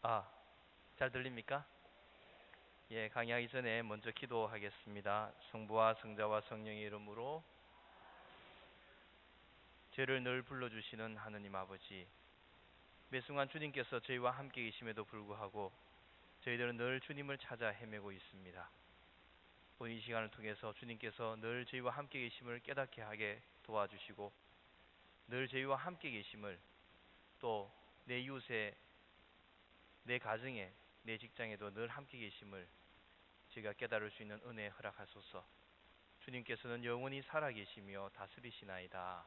아, 잘 들립니까? 예, 강의하기 전에 먼저 기도하겠습니다. 성부와 성자와 성령의 이름으로 죄를 늘 불러주시는 하느님 아버지, 매 순간 주님께서 저희와 함께 계심에도 불구하고 저희들은 늘 주님을 찾아 헤매고 있습니다. 오늘 이 시간을 통해서 주님께서 늘 저희와 함께 계심을 깨닫게 하게 도와주시고 늘 저희와 함께 계심을 또 내 이웃에, 내 가정에, 내 직장에도 늘 함께 계심을 저희가 깨달을 수 있는 은혜 허락하소서. 주님께서는 영원히 살아계시며 다스리시나이다.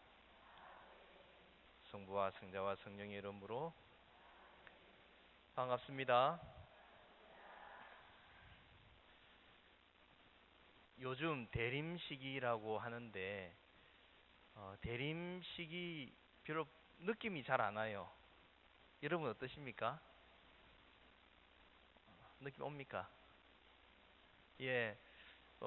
성부와 성자와 성령의 이름으로 반갑습니다. 요즘 대림시기라고 하는데 대림시기 별로 느낌이 잘 안 와요. 여러분 어떠십니까? 느낌 옵니까? 예,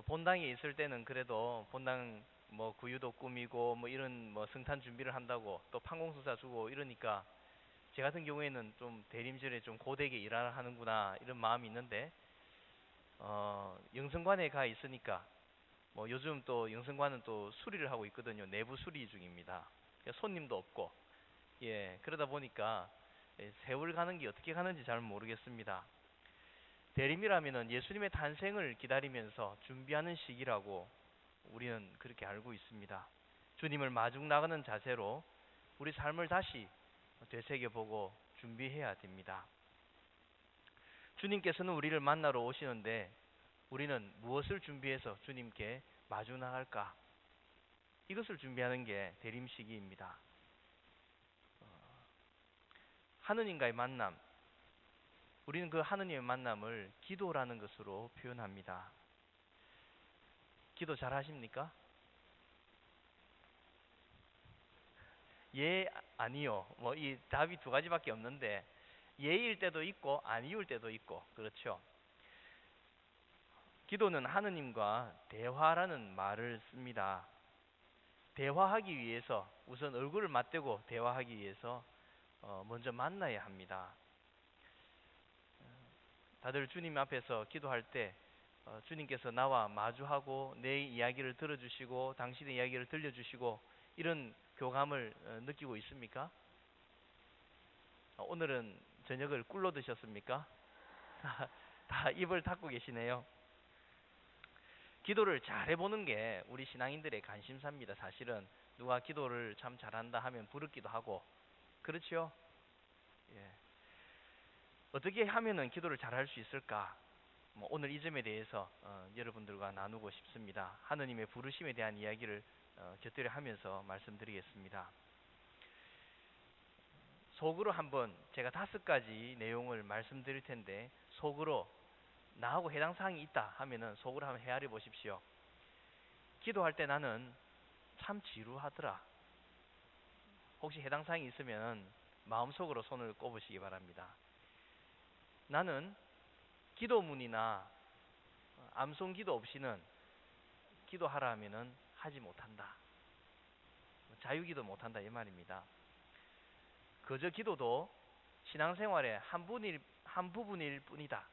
본당에 있을 때는 그래도 본당 뭐 구유도 꾸미고 뭐 이런 뭐 성탄 준비를 한다고 또 판공수사 주고 이러니까 제 같은 경우에는 좀 대림절에 좀 고되게 일하라 하는구나 이런 마음이 있는데 영성관에 가 있으니까 뭐 요즘 또 영성관은 또 수리를 하고 있거든요. 내부 수리 중입니다. 그러니까 손님도 없고 예 그러다 보니까 세월 가는 게 어떻게 가는지 잘 모르겠습니다. 대림이라면은 예수님의 탄생을 기다리면서 준비하는 시기라고 우리는 그렇게 알고 있습니다. 주님을 마중 나가는 자세로 우리 삶을 다시 되새겨보고 준비해야 됩니다. 주님께서는 우리를 만나러 오시는데 우리는 무엇을 준비해서 주님께 마주 나갈까? 이것을 준비하는 게 대림시기입니다. 하느님과의 만남, 우리는 그 하느님의 만남을 기도라는 것으로 표현합니다. 기도 잘 하십니까? 예, 아니요. 뭐 이 답이 두 가지밖에 없는데 예일 때도 있고 아니일 때도 있고 그렇죠. 기도는 하느님과 대화라는 말을 씁니다. 대화하기 위해서 우선 얼굴을 맞대고 대화하기 위해서 먼저 만나야 합니다. 다들 주님 앞에서 기도할 때 주님께서 나와 마주하고 내 이야기를 들어주시고 당신의 이야기를 들려주시고 이런 교감을 느끼고 있습니까? 오늘은 저녁을 꿀로 드셨습니까? 다 입을 닫고 계시네요. 기도를 잘 해보는 게 우리 신앙인들의 관심사입니다. 사실은 누가 기도를 참 잘한다 하면 부럽기도 하고 그렇죠? 예. 어떻게 하면은 기도를 잘할 수 있을까? 뭐 오늘 이 점에 대해서 여러분들과 나누고 싶습니다. 하느님의 부르심에 대한 이야기를 곁들여 하면서 말씀드리겠습니다. 속으로 한번 제가 5가지 내용을 말씀드릴 텐데 속으로 나하고 해당 사항이 있다 하면은 속으로 한번 헤아려 보십시오. 기도할 때 나는 참 지루하더라. 혹시 해당 사항이 있으면 마음속으로 손을 꼽으시기 바랍니다. 나는 기도문이나 암송 기도 없이는 기도하라 하면은 하지 못한다. 자유기도 못한다 이 말입니다. 그저 기도도 신앙생활의 한 부분일 뿐이다.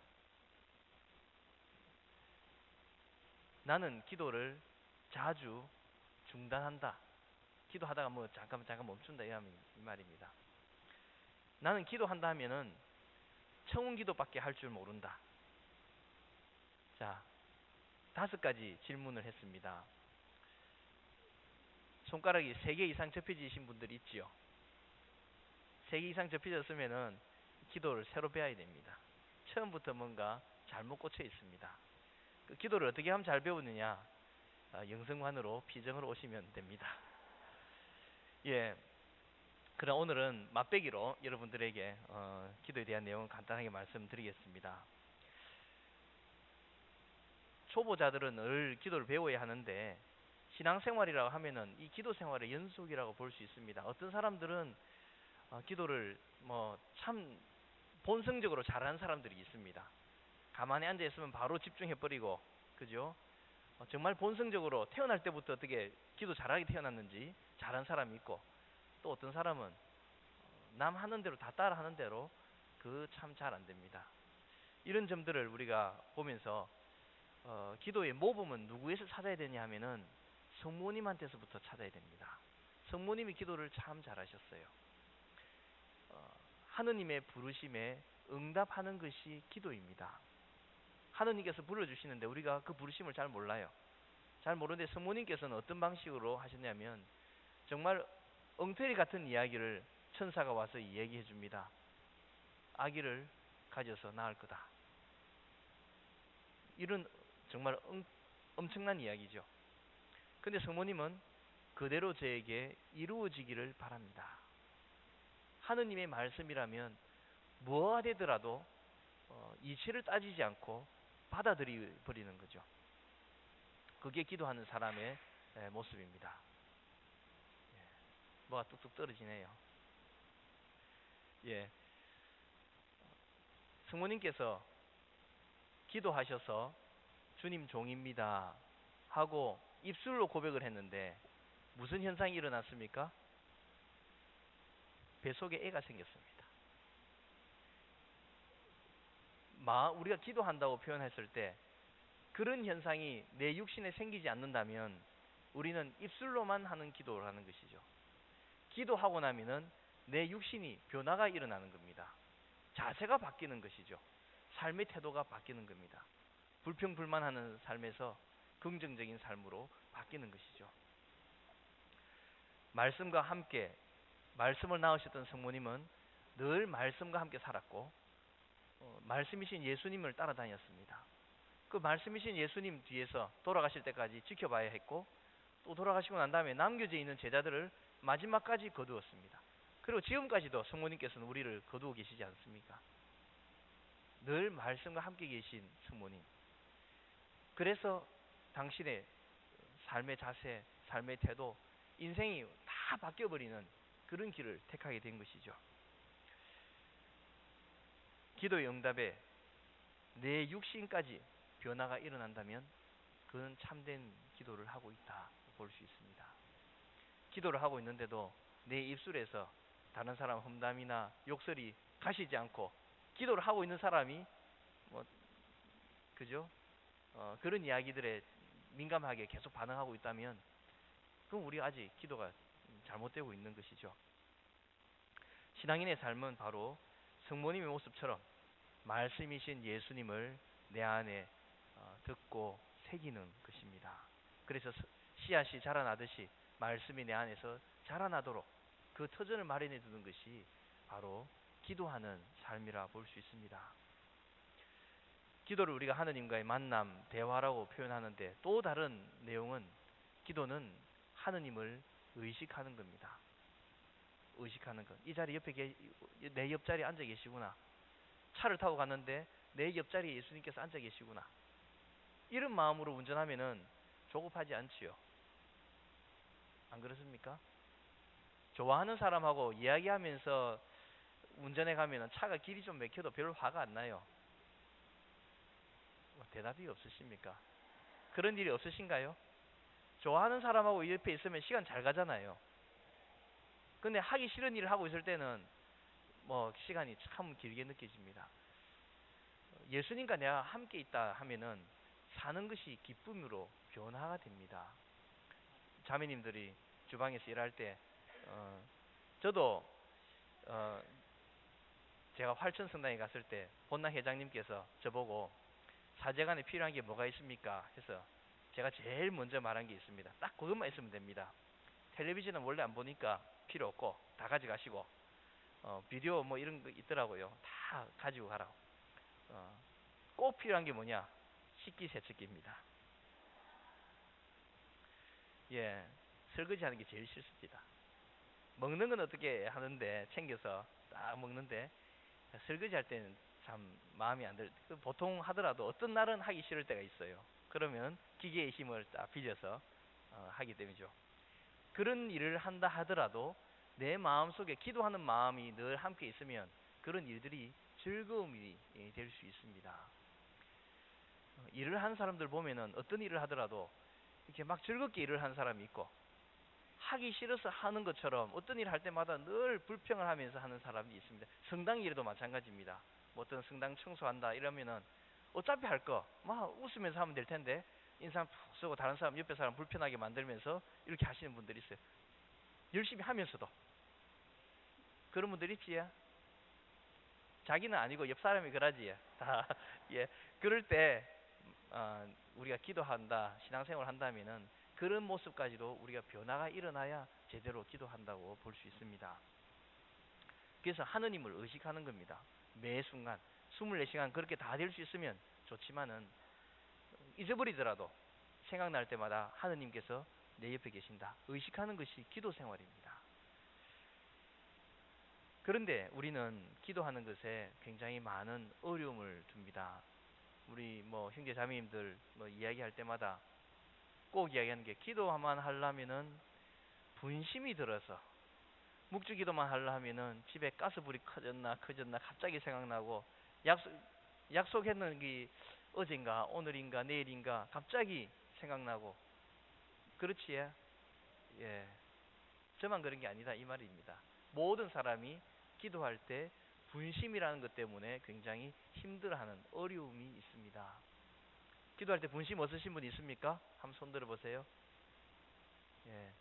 나는 기도를 자주 중단한다. 기도하다가 뭐 잠깐 멈춘다 이 말입니다. 나는 기도한다 하면은 청운 기도밖에 할 줄 모른다. 자, 5가지 질문을 했습니다. 손가락이 3개 이상 접혀지신 분들이 있지요. 3개 이상 접혀졌으면은 기도를 새로 배워야 됩니다. 처음부터 뭔가 잘못 꽂혀 있습니다. 그 기도를 어떻게 하면 잘 배우느냐? 영성관으로 피정으로 오시면 됩니다. 예. 그럼 오늘은 맛배기로 여러분들에게 기도에 대한 내용을 간단하게 말씀드리겠습니다. 초보자들은 늘 기도를 배워야 하는데 신앙생활이라고 하면은 이 기도 생활의 연속이라고 볼 수 있습니다. 어떤 사람들은 기도를 뭐 참 본성적으로 잘하는 사람들이 있습니다. 가만히 앉아 있으면 바로 집중해 버리고 그죠? 정말 본성적으로 태어날 때부터 어떻게 기도 잘하게 태어났는지 잘한 사람이 있고 또 어떤 사람은 남 하는 대로 다 따라 하는 대로 그 참 잘 안 됩니다. 이런 점들을 우리가 보면서 기도의 모범은 누구에서 찾아야 되냐 하면은 성모님한테서부터 찾아야 됩니다. 성모님이 기도를 참 잘하셨어요. 하느님의 부르심에 응답하는 것이 기도입니다. 하느님께서 불러주시는데 우리가 그 부르심을 잘 몰라요. 잘 모르는데 성모님께서는 어떤 방식으로 하셨냐면 정말 엉터리 같은 이야기를 천사가 와서 이야기해 줍니다. 아기를 가져서 낳을 거다. 이런 정말 엄청난 이야기죠. 근데 성모님은 그대로 저에게 이루어지기를 바랍니다. 하느님의 말씀이라면 뭐가 되더라도 이치를 따지지 않고 받아들여 버리는 거죠. 그게 기도하는 사람의 모습입니다. 뭐가 뚝뚝 떨어지네요. 예, 성모님께서 기도하셔서 주님 종입니다 하고 입술로 고백을 했는데 무슨 현상이 일어났습니까? 뱃속에 애가 생겼습니다. 우리가 기도한다고 표현했을 때 그런 현상이 내 육신에 생기지 않는다면 우리는 입술로만 하는 기도를 하는 것이죠. 기도하고 나면은 내 육신이 변화가 일어나는 겁니다. 자세가 바뀌는 것이죠. 삶의 태도가 바뀌는 겁니다. 불평불만하는 삶에서 긍정적인 삶으로 바뀌는 것이죠. 말씀과 함께 말씀을 낳으셨던 성모님은 늘 말씀과 함께 살았고 말씀이신 예수님을 따라다녔습니다. 그 말씀이신 예수님 뒤에서 돌아가실 때까지 지켜봐야 했고 또 돌아가시고 난 다음에 남겨져 있는 제자들을 마지막까지 거두었습니다. 그리고 지금까지도 성모님께서는 우리를 거두고 계시지 않습니까? 늘 말씀과 함께 계신 성모님. 그래서 당신의 삶의 자세, 삶의 태도, 인생이 다 바뀌어버리는 그런 길을 택하게 된 것이죠. 기도의 응답에 내 육신까지 변화가 일어난다면 그는 참된 기도를 하고 있다 볼 수 있습니다. 기도를 하고 있는데도 내 입술에서 다른 사람 험담이나 욕설이 가시지 않고 기도를 하고 있는 사람이 그죠? 그런 이야기들에 민감하게 계속 반응하고 있다면 그럼 우리 아직 기도가 잘못되고 있는 것이죠. 신앙인의 삶은 바로 성모님의 모습처럼 말씀이신 예수님을 내 안에 듣고 새기는 것입니다. 그래서 씨앗이 자라나듯이 말씀이 내 안에서 자라나도록 그 터전을 마련해 두는 것이 바로 기도하는 삶이라 볼 수 있습니다. 기도를 우리가 하느님과의 만남, 대화라고 표현하는데 또 다른 내용은 기도는 하느님을 의식하는 겁니다. 의식하는 것. 이 자리 옆에 내 옆자리에 앉아 계시구나. 차를 타고 갔는데 내 옆자리에 예수님께서 앉아 계시구나. 이런 마음으로 운전하면은 조급하지 않지요. 안 그렇습니까? 좋아하는 사람하고 이야기하면서 운전해 가면은 차가 길이 좀 막혀도 별 화가 안 나요. 대답이 없으십니까? 그런 일이 없으신가요? 좋아하는 사람하고 옆에 있으면 시간 잘 가잖아요. 근데 하기 싫은 일을 하고 있을 때는 시간이 참 길게 느껴집니다. 예수님과 내가 함께 있다 하면은 사는 것이 기쁨으로 변화가 됩니다. 자매님들이 주방에서 일할 때 저도 제가 활천성당에 갔을 때 본당 회장님께서 저보고 사제간에 필요한 게 뭐가 있습니까? 해서 제가 제일 먼저 말한 게 있습니다. 딱 그것만 있으면 됩니다. 텔레비전은 원래 안 보니까 필요 없고 다 가져가시고 비디오 이런 거 있더라고요. 다 가지고 가라고. 꼭 필요한 게 뭐냐? 식기세척기입니다. 예, 설거지하는 게 제일 싫습니다. 먹는 건 어떻게 하는데 챙겨서 딱 먹는데 설거지할 때는 참 마음이 안 들. 보통 하더라도 어떤 날은 하기 싫을 때가 있어요. 그러면 기계의 힘을 딱 빌려서 하기 때문이죠. 그런 일을 한다 하더라도 내 마음속에 기도하는 마음이 늘 함께 있으면 그런 일들이 즐거움이 될 수 있습니다. 일을 하는 사람들 보면은 어떤 일을 하더라도 이렇게 막 즐겁게 일을 하는 사람이 있고 하기 싫어서 하는 것처럼 어떤 일을 할 때마다 늘 불평을 하면서 하는 사람이 있습니다. 성당 일에도 마찬가지입니다. 뭐 어떤 성당 청소한다 이러면은 어차피 할 거 막 웃으면서 하면 될 텐데 인상 푹 쓰고 다른 사람 옆에 사람 불편하게 만들면서 이렇게 하시는 분들이 있어요. 열심히 하면서도 그런 분들 있지. 자기는 아니고 옆 사람이 그러지. 다 예. 그럴 때 우리가 기도한다, 신앙생활 한다면은 그런 모습까지도 우리가 변화가 일어나야 제대로 기도한다고 볼 수 있습니다. 그래서 하느님을 의식하는 겁니다. 매 순간 24시간 그렇게 다 될 수 있으면 좋지만은 잊어버리더라도 생각날 때마다 하느님께서 내 옆에 계신다. 의식하는 것이 기도 생활입니다. 그런데 우리는 기도하는 것에 굉장히 많은 어려움을 둡니다. 우리 뭐 형제 자매님들 뭐 이야기할 때마다 꼭 이야기하는 게 기도만 하려면은 분심이 들어서 묵주 기도만 하려면은 집에 가스불이 커졌나 갑자기 생각나고 약속했는 게 어젠가 오늘인가 내일인가 갑자기 생각나고 그렇지. 예. 저만 그런 게 아니다 이 말입니다. 모든 사람이 기도할 때 분심이라는 것 때문에 굉장히 힘들어하는 어려움이 있습니다. 기도할 때 분심 없으신 분 있습니까? 한번 손 들어보세요. 예.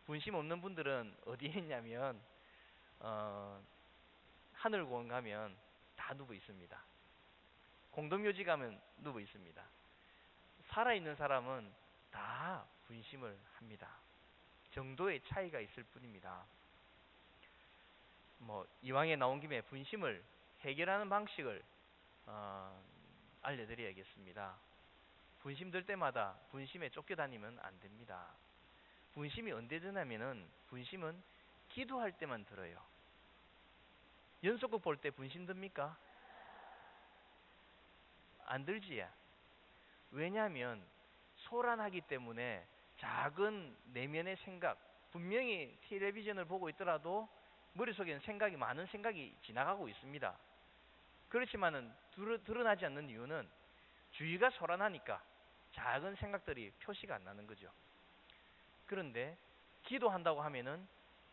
분심 없는 분들은 어디에 있냐면 하늘공원 가면 다 누워 있습니다. 공동묘지 가면 누워 있습니다. 살아있는 사람은 다 분심을 합니다. 정도의 차이가 있을 뿐입니다. 뭐 이왕에 나온 김에 분심을 해결하는 방식을 알려드려야겠습니다. 분심 들 때마다 분심에 쫓겨다니면 안 됩니다. 분심이 언제 드냐면은 분심은 기도할 때만 들어요. 연속극 볼 때 분심 듭니까? 안 들지. 왜냐하면 소란하기 때문에 작은 내면의 생각, 분명히 텔레비전을 보고 있더라도 머릿속에는 많은 생각이 지나가고 있습니다. 그렇지만은 드러나지 않는 이유는 주위가 소란하니까 작은 생각들이 표시가 안 나는 거죠. 그런데 기도한다고 하면은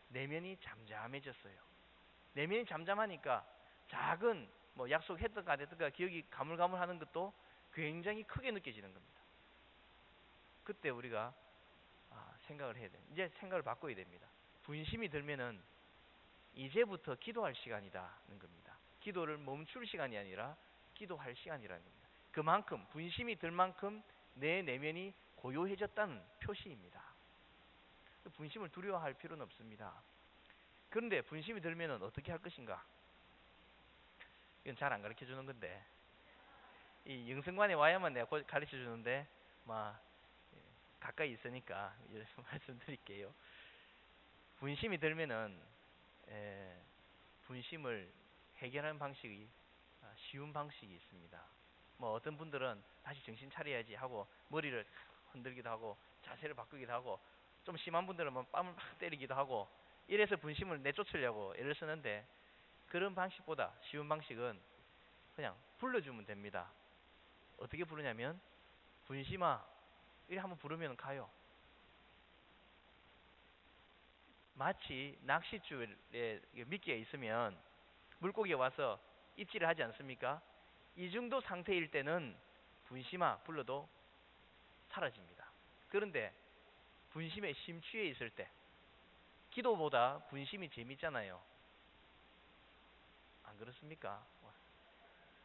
내면이 잠잠해졌어요. 내면이 잠잠하니까 작은 뭐 약속했던가 안 했던가 기억이 가물가물하는 것도 굉장히 크게 느껴지는 겁니다. 그때 우리가 생각을 해야 돼요. 이제 생각을 바꿔야 됩니다. 분심이 들면은 이제부터 기도할 시간이다는 겁니다. 기도를 멈출 시간이 아니라 기도할 시간이라는 겁니다. 그만큼 분심이 들 만큼 내 내면이 고요해졌다는 표시입니다. 분심을 두려워할 필요는 없습니다. 그런데 분심이 들면은 어떻게 할 것인가? 이건 잘 안 가르쳐 주는 건데 이 영성관에 와야만 내가 가르쳐 주는데 막 가까이 있으니까 말씀드릴게요. 분심이 들면은 분심을 해결하는 방식이 쉬운 방식이 있습니다. 뭐 어떤 분들은 다시 정신 차려야지 하고 머리를 흔들기도 하고 자세를 바꾸기도 하고 좀 심한 분들은 뭐 뺨을 막 때리기도 하고 이래서 분심을 내쫓으려고 애를 쓰는데 그런 방식보다 쉬운 방식은 그냥 불러주면 됩니다. 어떻게 부르냐면 분심아 이래 한번 부르면 가요. 마치 낚싯줄에 미끼가 있으면 물고기가 와서 입질을 하지 않습니까? 이 정도 상태일 때는 분심아 불러도 사라집니다. 그런데 분심에 심취해 있을 때 기도보다 분심이 재밌잖아요. 안 그렇습니까?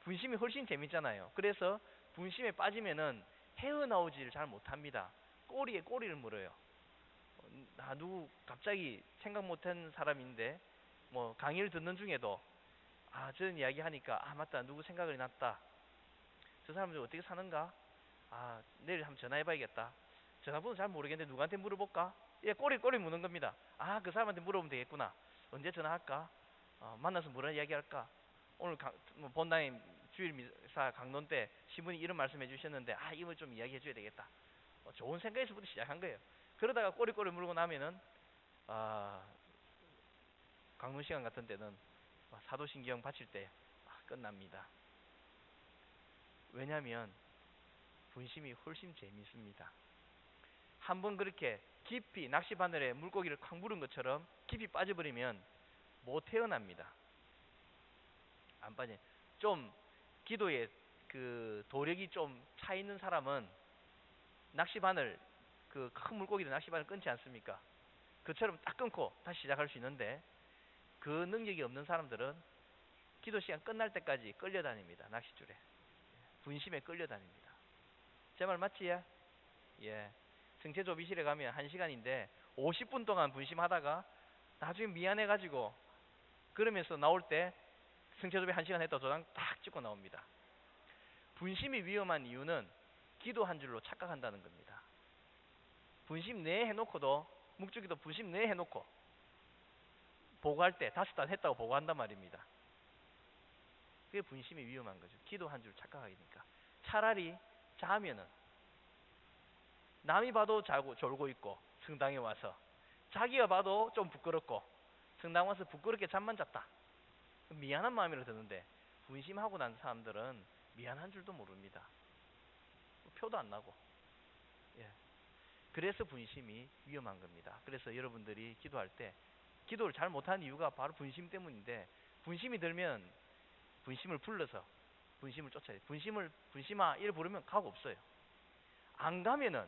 분심이 훨씬 재밌잖아요. 그래서 분심에 빠지면은 헤어나오지를 잘 못합니다. 꼬리에 꼬리를 물어요. 누구 갑자기 생각 못한 사람인데 뭐 강의를 듣는 중에도 저런 이야기 하니까 맞다 누구 생각이 났다. 저 사람들 어떻게 사는가? 내일 한번 전화해봐야겠다. 전화번호 잘 모르겠는데 누구한테 물어볼까? 예, 꼬리 무는 겁니다. 그 사람한테 물어보면 되겠구나. 언제 전화할까? 만나서 뭐라 이야기할까? 오늘 뭐 본당에 주일 미사 강론 때 신부님 이런 말씀해 주셨는데 이걸 좀 이야기해 줘야 되겠다. 좋은 생각에서부터 시작한 거예요. 그러다가 꼬리 물고 나면은 강론 시간 같은 때는 사도신경 바칠 때 끝납니다. 왜냐하면 분심이 훨씬 재밌습니다. 한번 그렇게 깊이 낚시 바늘에 물고기를 콱 물은 것처럼 깊이 빠져버리면 못 태어납니다. 안 빠져. 좀 기도에 그 도력이 좀 차 있는 사람은 낚시 바늘, 그 큰 물고기들 낚시 바늘 끊지 않습니까? 그처럼 딱 끊고 다시 시작할 수 있는데, 그 능력이 없는 사람들은 기도 시간 끝날 때까지 끌려다닙니다. 낚싯줄에 분심에 끌려다닙니다. 제 말 맞지? 예. 승체조비실에 가면 1시간인데 50분 동안 분심하다가 나중에 미안해가지고 그러면서 나올 때 승체조비 1시간 했다 도장 딱 찍고 나옵니다. 분심이 위험한 이유는 기도 한 줄로 착각한다는 겁니다. 분심 내에 해놓고도, 묵주기도 분심 내에 해놓고 보고할 때 5단 했다고 보고한단 말입니다. 그게 분심이 위험한 거죠. 기도 한 줄 착각하니까. 차라리 자면은 남이 봐도 자고 졸고 있고 성당에 와서, 자기가 봐도 좀 부끄럽고 성당 와서 부끄럽게 잠만 잤다, 미안한 마음이라 드는데, 분심하고 난 사람들은 미안한 줄도 모릅니다. 표도 안 나고. 예. 그래서 분심이 위험한 겁니다. 그래서 여러분들이 기도할 때 기도를 잘 못하는 이유가 바로 분심 때문인데, 분심이 들면 분심을 불러서 분심을 쫓아야 돼. 분심아 이를 부르면 가고 없어요. 안 가면은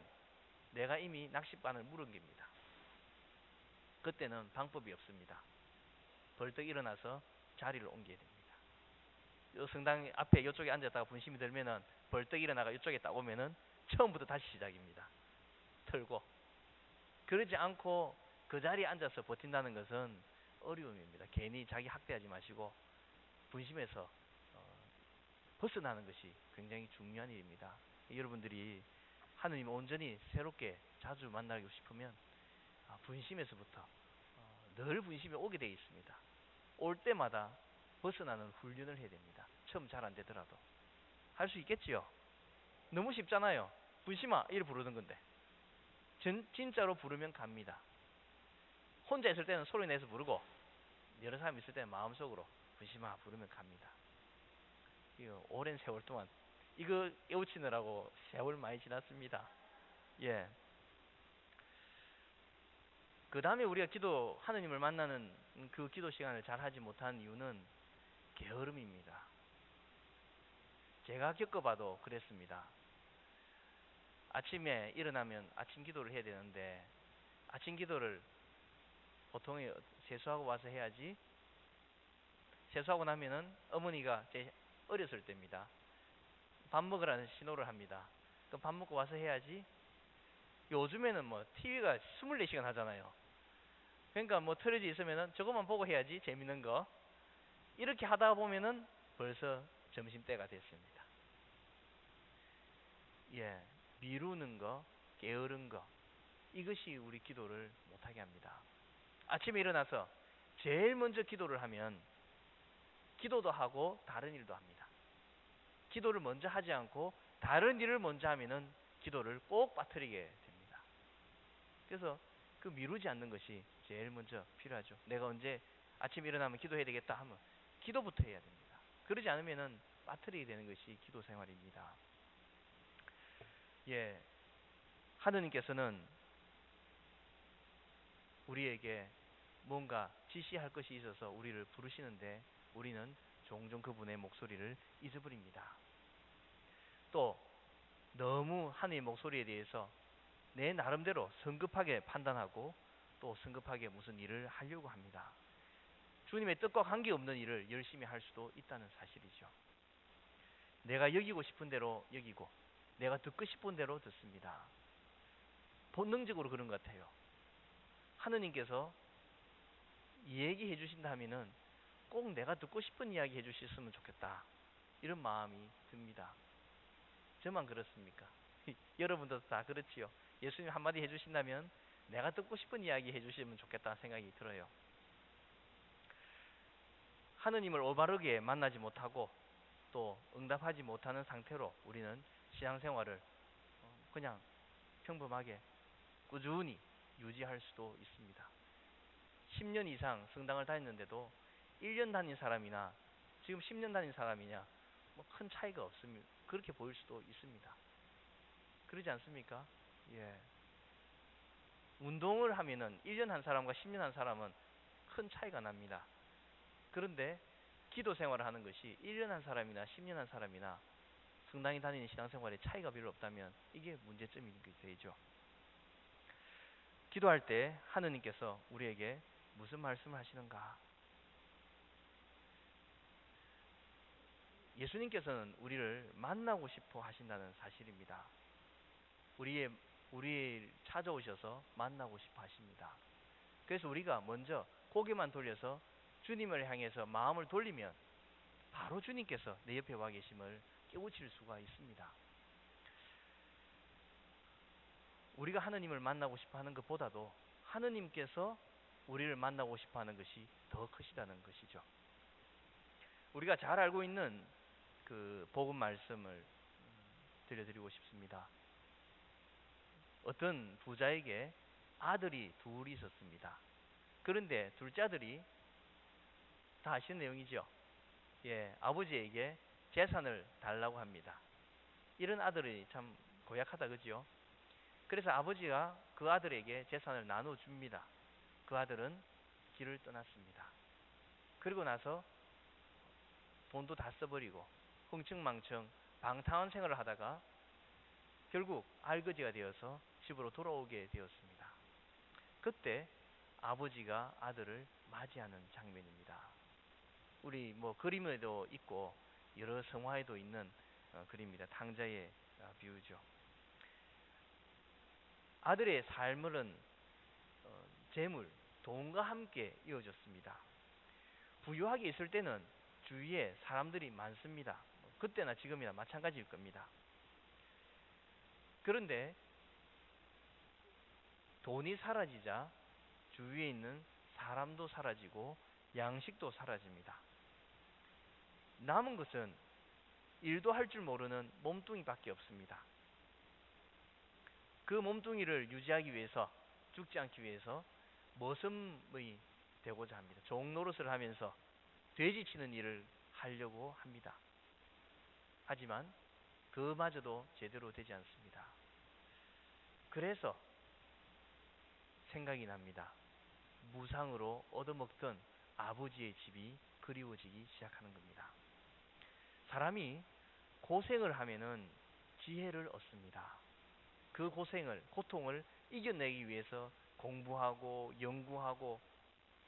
내가 이미 낚싯바늘 물은 겁니다. 그때는 방법이 없습니다. 벌떡 일어나서 자리를 옮겨야 됩니다. 요 성당 앞에 이쪽에 앉았다가 분심이 들면은 벌떡 일어나가 이쪽에 딱 오면은 처음부터 다시 시작입니다. 털고. 그러지 않고 그 자리에 앉아서 버틴다는 것은 어려움입니다. 괜히 자기 학대하지 마시고 분심에서 벗어나는 것이 굉장히 중요한 일입니다. 여러분들이 하느님을 온전히 새롭게 자주 만나고 싶으면 분심에서부터 늘 분심이 오게 되어 있습니다. 올 때마다 벗어나는 훈련을 해야 됩니다. 처음 잘 안 되더라도. 할 수 있겠지요? 너무 쉽잖아요. 분심아 이를 부르는 건데. 진짜로 부르면 갑니다. 혼자 있을 때는 소리 내서 부르고, 여러 사람 있을 때는 마음속으로 분심아 부르면 갑니다. 이거 오랜 세월 동안 이거 외우치느라고 세월 많이 지났습니다. 예. 그 다음에 우리가 하느님을 만나는 그 기도 시간을 잘 하지 못하는 이유는 게으름입니다. 제가 겪어봐도 그랬습니다. 아침에 일어나면 아침 기도를 해야 되는데, 아침 기도를 보통 세수하고 와서 해야지. 세수하고 나면은 어머니가 제 어렸을 때입니다. 밥 먹으라는 신호를 합니다. 그럼 밥 먹고 와서 해야지. 요즘에는 뭐 TV가 24시간 하잖아요. 그러니까 뭐 틀어져 있으면은 저것만 보고 해야지, 재밌는 거. 이렇게 하다 보면은 벌써 점심때가 됐습니다. 예, 미루는 거, 게으른 거, 이것이 우리 기도를 못하게 합니다. 아침에 일어나서 제일 먼저 기도를 하면 기도도 하고 다른 일도 합니다. 기도를 먼저 하지 않고 다른 일을 먼저 하면은 기도를 꼭 빠뜨리게 됩니다. 그래서 그 미루지 않는 것이 제일 먼저 필요하죠. 내가 언제 아침 일어나면 기도해야 되겠다 하면 기도부터 해야 됩니다. 그러지 않으면은 빠뜨리게 되는 것이 기도 생활입니다. 예, 하느님께서는 우리에게 뭔가 지시할 것이 있어서 우리를 부르시는데, 우리는 종종 그분의 목소리를 잊어버립니다. 또 너무 하느님의 목소리에 대해서 내 나름대로 성급하게 판단하고 또 성급하게 무슨 일을 하려고 합니다. 주님의 뜻과 관계없는 일을 열심히 할 수도 있다는 사실이죠. 내가 여기고 싶은 대로 여기고 내가 듣고 싶은 대로 듣습니다. 본능적으로 그런 것 같아요. 하느님께서 얘기해 주신다면은 꼭 내가 듣고 싶은 이야기 해 주셨으면 좋겠다, 이런 마음이 듭니다. 저만 그렇습니까? 여러분도 다 그렇지요. 예수님 한마디 해주신다면 내가 듣고 싶은 이야기 해주시면 좋겠다 생각이 들어요. 하느님을 올바르게 만나지 못하고 또 응답하지 못하는 상태로 우리는 신앙생활을 그냥 평범하게 꾸준히 유지할 수도 있습니다. 10년 이상 성당을 다녔는데도 1년 다닌 사람이나 지금 10년 다닌 사람이냐 뭐 큰 차이가 없습니다. 그렇게 보일 수도 있습니다. 그러지 않습니까? 예. 운동을 하면은 1년 한 사람과 10년 한 사람은 큰 차이가 납니다. 그런데 기도 생활을 하는 것이 1년 한 사람이나 10년 한 사람이나 성당에 다니는 신앙생활에 차이가 별로 없다면 이게 문제점이 되죠. 기도할 때 하느님께서 우리에게 무슨 말씀을 하시는가? 예수님께서는 우리를 만나고 싶어 하신다는 사실입니다. 우리 찾아오셔서 만나고 싶어 하십니다. 그래서 우리가 먼저 고개만 돌려서 주님을 향해서 마음을 돌리면 바로 주님께서 내 옆에 와 계심을 깨우칠 수가 있습니다. 우리가 하느님을 만나고 싶어 하는 것보다도 하느님께서 우리를 만나고 싶어 하는 것이 더 크시다는 것이죠. 우리가 잘 알고 있는 그 복음 말씀을 들려드리고 싶습니다. 어떤 부자에게 아들이 둘이 있었습니다. 그런데 둘째 아들이 다 아시는 내용이죠. 예, 아버지에게 재산을 달라고 합니다. 이런 아들이 참 고약하다, 그죠? 그래서 아버지가 그 아들에게 재산을 나눠줍니다. 그 아들은 길을 떠났습니다. 그리고 나서 돈도 다 써버리고 흥청망청 방탕한 생활을 하다가 결국 알거지가 되어서 집으로 돌아오게 되었습니다. 그때 아버지가 아들을 맞이하는 장면입니다. 우리 뭐 그림에도 있고 여러 성화에도 있는 그림입니다. 탕자의 비유죠. 아들의 삶은 재물, 돈과 함께 이어졌습니다. 부유하게 있을 때는 주위에 사람들이 많습니다. 그때나 지금이나 마찬가지일 겁니다. 그런데 돈이 사라지자 주위에 있는 사람도 사라지고 양식도 사라집니다. 남은 것은 일도 할 줄 모르는 몸뚱이밖에 없습니다. 그 몸뚱이를 유지하기 위해서, 죽지 않기 위해서 머슴이 되고자 합니다. 종노릇을 하면서 돼지 치는 일을 하려고 합니다. 하지만 그마저도 제대로 되지 않습니다. 그래서 생각이 납니다. 무상으로 얻어먹던 아버지의 집이 그리워지기 시작하는 겁니다. 사람이 고생을 하면은 지혜를 얻습니다. 그 고통을 이겨내기 위해서 공부하고 연구하고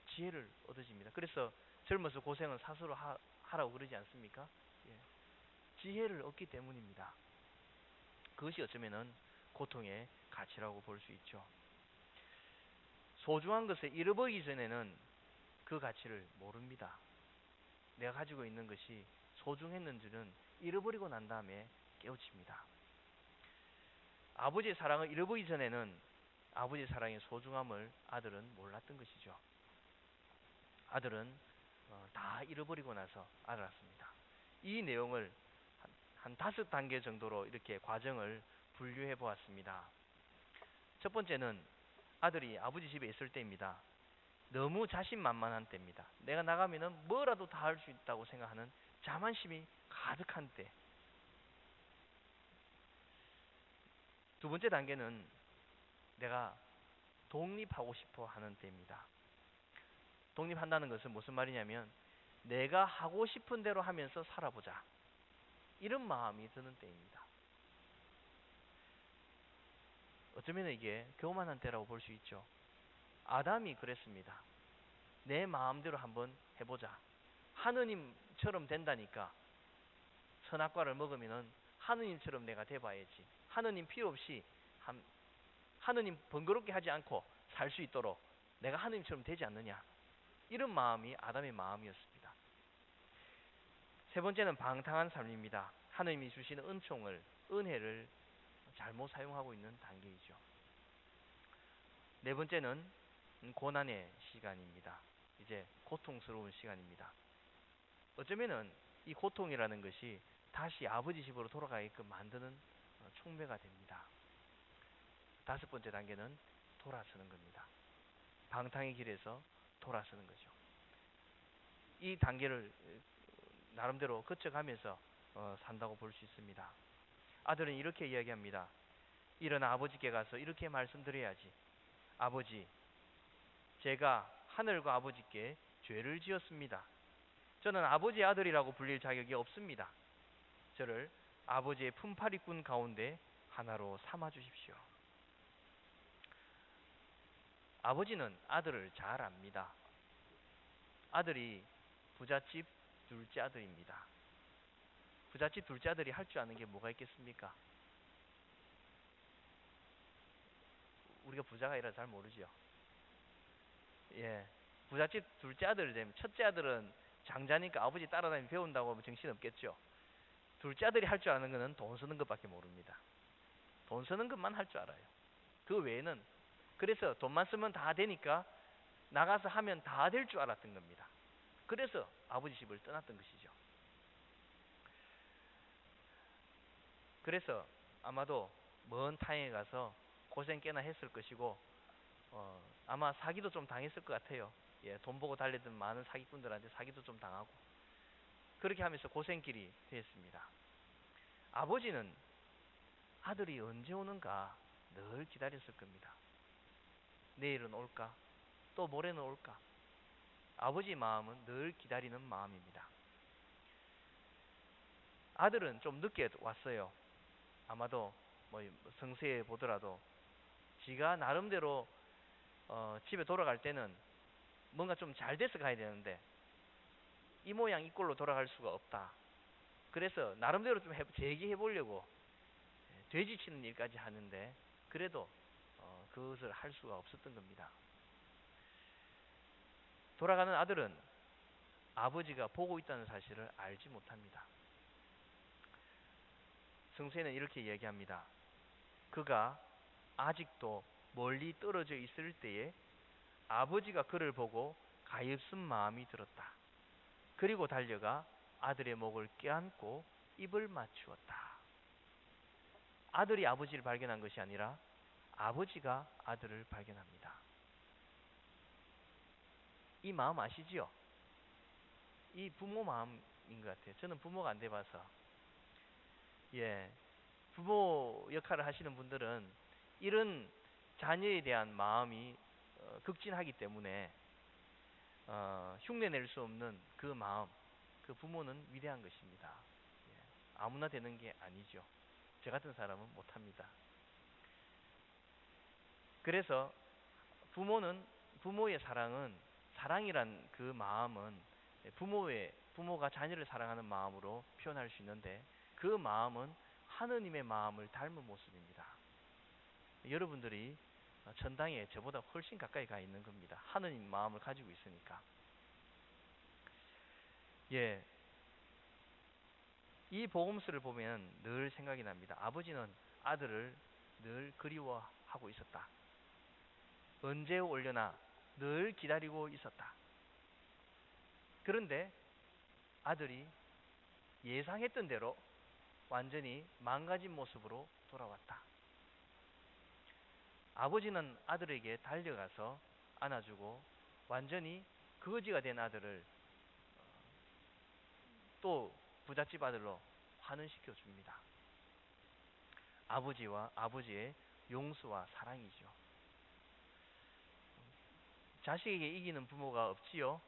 지혜를 얻어집니다. 그래서 젊어서 고생은 스스로 하라고 그러지 않습니까? 예. 지혜를 얻기 때문입니다. 그것이 어쩌면은 고통의 가치라고 볼 수 있죠. 소중한 것을 잃어버리기 전에는 그 가치를 모릅니다. 내가 가지고 있는 것이 소중했는지는 잃어버리고 난 다음에 깨우칩니다. 아버지의 사랑을 잃어버리기 전에는 아버지의 사랑의 소중함을 아들은 몰랐던 것이죠. 아들은 다 잃어버리고 나서 알았습니다. 이 내용을 한 5단계 정도로 이렇게 과정을 분류해 보았습니다. 첫 번째는 아들이 아버지 집에 있을 때입니다. 너무 자신만만한 때입니다. 내가 나가면은 뭐라도 다 할 수 있다고 생각하는 자만심이 가득한 때. 두 번째 단계는 내가 독립하고 싶어 하는 때입니다. 독립한다는 것은 무슨 말이냐면 내가 하고 싶은 대로 하면서 살아보자. 이런 마음이 드는 때입니다. 어쩌면 이게 교만한 때라고 볼 수 있죠. 아담이 그랬습니다. 내 마음대로 한번 해보자. 하느님처럼 된다니까 선악과를 먹으면 하느님처럼 내가 돼봐야지. 하느님 필요 없이 하느님 번거롭게 하지 않고 살 수 있도록 내가 하느님처럼 되지 않느냐. 이런 마음이 아담의 마음이었습니다. 세 번째는 방탕한 삶입니다. 하느님이 주시는 은혜를 잘못 사용하고 있는 단계이죠. 네 번째는 고난의 시간입니다. 이제 고통스러운 시간입니다. 어쩌면은 이 고통이라는 것이 다시 아버지 집으로 돌아가게끔 만드는 촉매가 됩니다. 다섯 번째 단계는 돌아서는 겁니다. 방탕의 길에서 돌아서는 거죠. 이 단계를 나름대로 거쳐가면서 산다고 볼 수 있습니다. 아들은 이렇게 이야기합니다. 일어나 아버지께 가서 이렇게 말씀드려야지. 아버지, 제가 하늘과 아버지께 죄를 지었습니다. 저는 아버지의 아들이라고 불릴 자격이 없습니다. 저를 아버지의 품팔이꾼 가운데 하나로 삼아 주십시오. 아버지는 아들을 잘 압니다. 아들이 부잣집 둘째 아들입니다. 부잣집 둘째 아들이 할 줄 아는 게 뭐가 있겠습니까? 우리가 부자가 아니라 잘 모르죠. 예. 부잣집 둘째 아들 되면 첫째 아들은 장자니까 아버지 따라다니며 배운다고 하면 정신없겠죠. 둘째 아들이 할 줄 아는 거는 돈 쓰는 것밖에 모릅니다. 돈 쓰는 것만 할 줄 알아요. 그 외에는, 그래서 돈만 쓰면 다 되니까 나가서 하면 다 될 줄 알았던 겁니다. 그래서 아버지 집을 떠났던 것이죠. 그래서 아마도 먼 타행에 가서 고생 꽤나 했을 것이고, 아마 사기도 좀 당했을 것 같아요. 예, 돈 보고 달리던 많은 사기꾼들한테 사기도 좀 당하고, 그렇게 하면서 고생길이 되었습니다. 아버지는 아들이 언제 오는가 늘 기다렸을 겁니다. 내일은 올까? 또 모레는 올까? 아버지 마음은 늘 기다리는 마음입니다. 아들은 좀 늦게 왔어요. 아마도 뭐 성세에 보더라도 지가 나름대로 집에 돌아갈 때는 뭔가 좀 잘 돼서 가야 되는데 이 모양 이 꼴로 돌아갈 수가 없다. 그래서 나름대로 좀 재기해 보려고 돼지 치는 일까지 하는데 그래도 그것을 할 수가 없었던 겁니다. 돌아가는 아들은 아버지가 보고 있다는 사실을 알지 못합니다. 성서에는 이렇게 이야기합니다. 그가 아직도 멀리 떨어져 있을 때에 아버지가 그를 보고 가엾은 마음이 들었다. 그리고 달려가 아들의 목을 껴안고 입을 맞추었다. 아들이 아버지를 발견한 것이 아니라 아버지가 아들을 발견합니다. 이 마음 아시지요? 이 부모 마음인 것 같아요. 저는 부모가 안 돼봐서. 예, 부모 역할을 하시는 분들은 이런 자녀에 대한 마음이 극진하기 때문에 흉내낼 수 없는 그 마음, 그 부모는 위대한 것입니다. 예, 아무나 되는 게 아니죠. 저 같은 사람은 못합니다. 그래서 부모의 사랑은, 사랑이란 그 마음은 부모가 자녀를 사랑하는 마음으로 표현할 수 있는데 그 마음은 하느님의 마음을 닮은 모습입니다. 여러분들이 천당에 저보다 훨씬 가까이 가 있는 겁니다. 하느님 마음을 가지고 있으니까. 예, 이 복음서를 보면 늘 생각이 납니다. 아버지는 아들을 늘 그리워하고 있었다. 언제 올려나 늘 기다리고 있었다. 그런데 아들이 예상했던 대로 완전히 망가진 모습으로 돌아왔다. 아버지는 아들에게 달려가서 안아주고 완전히 거지가 된 아들을 또 부잣집 아들로 환원시켜 줍니다. 아버지와 아버지의 용서와 사랑이죠. 자식에게 이기는 부모가 없지요?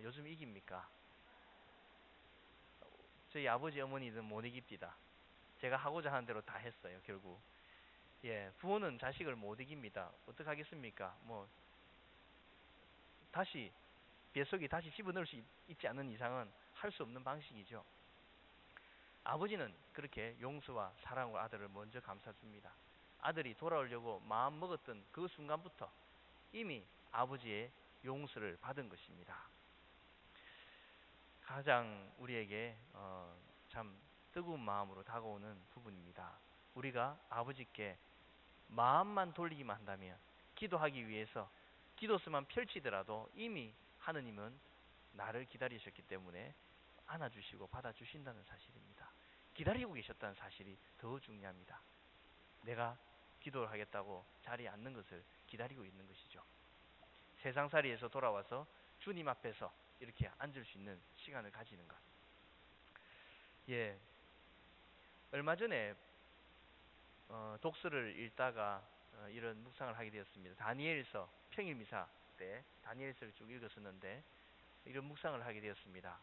요즘 이깁니까? 저희 아버지 어머니는 못 이깁니다. 제가 하고자 하는 대로 다 했어요, 결국. 예, 부모는 자식을 못 이깁니다. 어떡하겠습니까? 뭐 다시 뱃속에 다시 집어넣을 수 있지 않는 이상은 할 수 없는 방식이죠. 아버지는 그렇게 용서와 사랑으로 아들을 먼저 감싸줍니다. 아들이 돌아오려고 마음 먹었던 그 순간부터 이미 아버지의 용서를 받은 것입니다. 가장 우리에게 참 뜨거운 마음으로 다가오는 부분입니다. 우리가 아버지께 마음만 돌리기만 한다면, 기도하기 위해서 기도서만 펼치더라도 이미 하느님은 나를 기다리셨기 때문에 안아주시고 받아주신다는 사실입니다. 기다리고 계셨다는 사실이 더 중요합니다. 내가 기도를 하겠다고 자리에 앉는 것을 기다리고 있는 것이죠. 세상살이에서 돌아와서 주님 앞에서 이렇게 앉을 수 있는 시간을 가지는 것. 예, 얼마 전에 독서를 읽다가 이런 묵상을 하게 되었습니다. 다니엘서 평일미사 때 다니엘서를 쭉 읽었었는데 이런 묵상을 하게 되었습니다.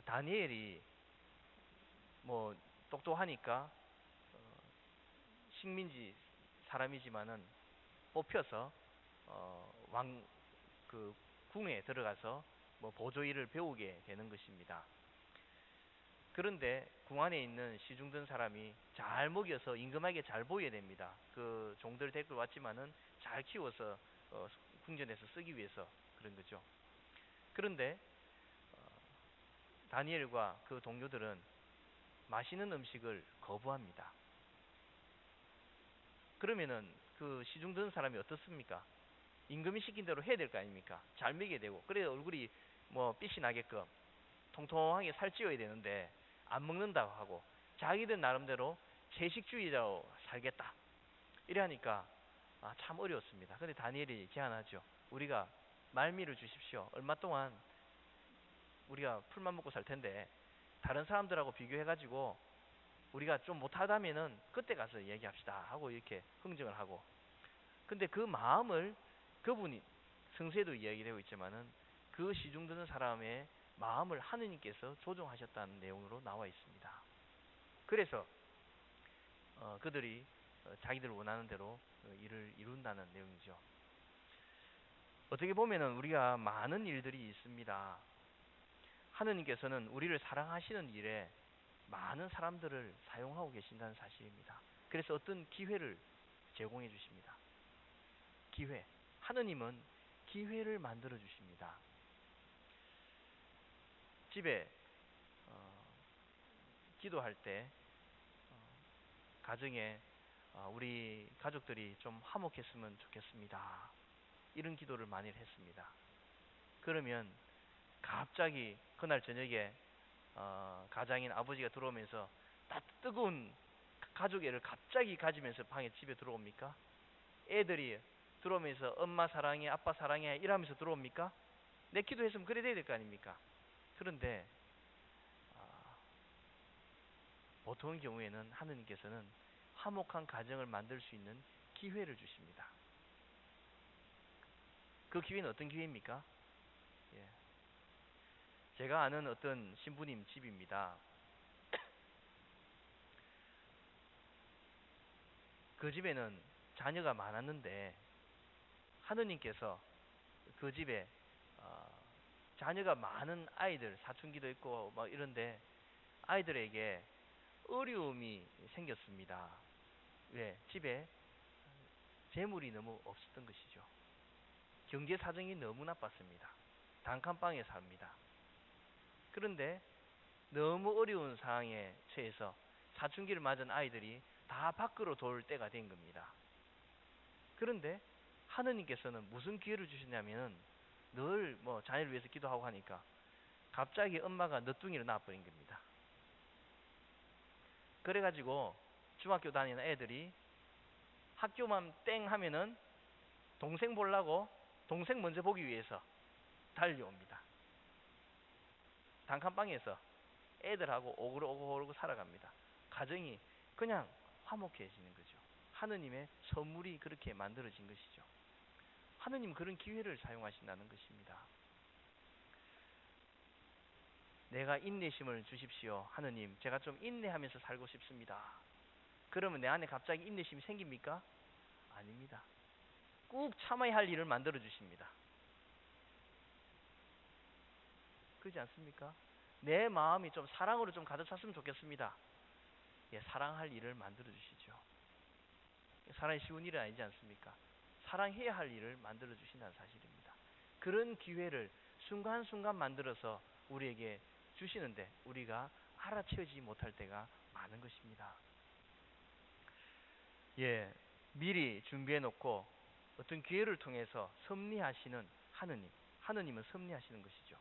다니엘이 뭐 똑똑하니까 식민지 사람이지만은 뽑혀서 왕 그 궁에 들어가서 뭐 보조 일을 배우게 되는 것입니다. 그런데 궁 안에 있는 시중든 사람이 잘 먹여서 임금에게 잘 보여야 됩니다. 그 종들 데리고 왔지만은 잘 키워서 궁전에서 쓰기 위해서 그런 거죠. 그런데 다니엘과 그 동료들은 맛있는 음식을 거부합니다. 그러면은 그 시중든 사람이 어떻습니까? 임금이 시킨 대로 해야 될 거 아닙니까? 잘 먹여야 되고, 그래야 얼굴이 뭐 빛이 나게끔 통통하게 살찌워야 되는데 안 먹는다고 하고 자기들 나름대로 채식주의자로 살겠다 이래 하니까 참 어려웠습니다. 근데 다니엘이 제안하죠. 우리가 말미를 주십시오. 얼마 동안 우리가 풀만 먹고 살 텐데 다른 사람들하고 비교해가지고 우리가 좀 못하다면은 그때 가서 얘기합시다 하고 이렇게 흥정을 하고, 근데 그 마음을 그분이 성서에도 이야기되고 있지만은 그 시중드는 사람의 마음을 하느님께서 조종하셨다는 내용으로 나와 있습니다. 그래서 그들이 자기들 원하는 대로 일을 이룬다는 내용이죠. 어떻게 보면은 우리가 많은 일들이 있습니다. 하느님께서는 우리를 사랑하시는 일에 많은 사람들을 사용하고 계신다는 사실입니다. 그래서 어떤 기회를 제공해 주십니다. 기회. 하느님은 기회를 만들어 주십니다. 집에 기도할 때 가정에 우리 가족들이 좀 화목했으면 좋겠습니다. 이런 기도를 많이 했습니다. 그러면 갑자기 그날 저녁에 가장인 아버지가 들어오면서 뜨거운 가족애를 갑자기 가지면서 방에 집에 들어옵니까? 애들이 들어오면서 엄마 사랑해, 아빠 사랑해 이러면서 들어옵니까? 내 기도했으면 그래 돼야 될 거 아닙니까? 그런데 보통의 경우에는 하느님께서는 화목한 가정을 만들 수 있는 기회를 주십니다. 그 기회는 어떤 기회입니까? 예. 제가 아는 어떤 신부님 집입니다. 그 집에는 자녀가 많았는데 하느님께서 그 집에 자녀가 많은 아이들, 사춘기도 있고 막 이런데 아이들에게 어려움이 생겼습니다. 왜? 집에 재물이 너무 없었던 것이죠. 경제 사정이 너무 나빴습니다. 단칸방에 삽니다. 그런데 너무 어려운 상황에 처해서 사춘기를 맞은 아이들이 다 밖으로 돌 때가 된 겁니다. 그런데 하느님께서는 무슨 기회를 주셨냐면은 늘 뭐 자녀를 위해서 기도하고 하니까 갑자기 엄마가 너뚱이로 나와버린 겁니다. 그래가지고 중학교 다니는 애들이 학교만 땡 하면은 동생 보려고 동생 먼저 보기 위해서 달려옵니다. 단칸방에서 애들하고 오글오글 살아갑니다. 가정이 그냥 화목해지는 거죠. 하느님의 선물이 그렇게 만들어진 것이죠. 하느님 그런 기회를 사용하신다는 것입니다. 내가 인내심을 주십시오. 하느님, 제가 좀 인내하면서 살고 싶습니다. 그러면 내 안에 갑자기 인내심이 생깁니까? 아닙니다. 꾹 참아야 할 일을 만들어 주십니다. 그렇지 않습니까? 내 마음이 좀 사랑으로 좀 가득 찼으면 좋겠습니다. 예, 사랑할 일을 만들어 주시죠. 사랑이 쉬운 일은 아니지 않습니까? 사랑해야 할 일을 만들어 주신다는 사실입니다. 그런 기회를 순간순간 만들어서 우리에게 주시는데 우리가 알아채지 못할 때가 많은 것입니다. 예, 미리 준비해 놓고 어떤 기회를 통해서 섭리하시는 하느님, 하느님은 섭리하시는 것이죠.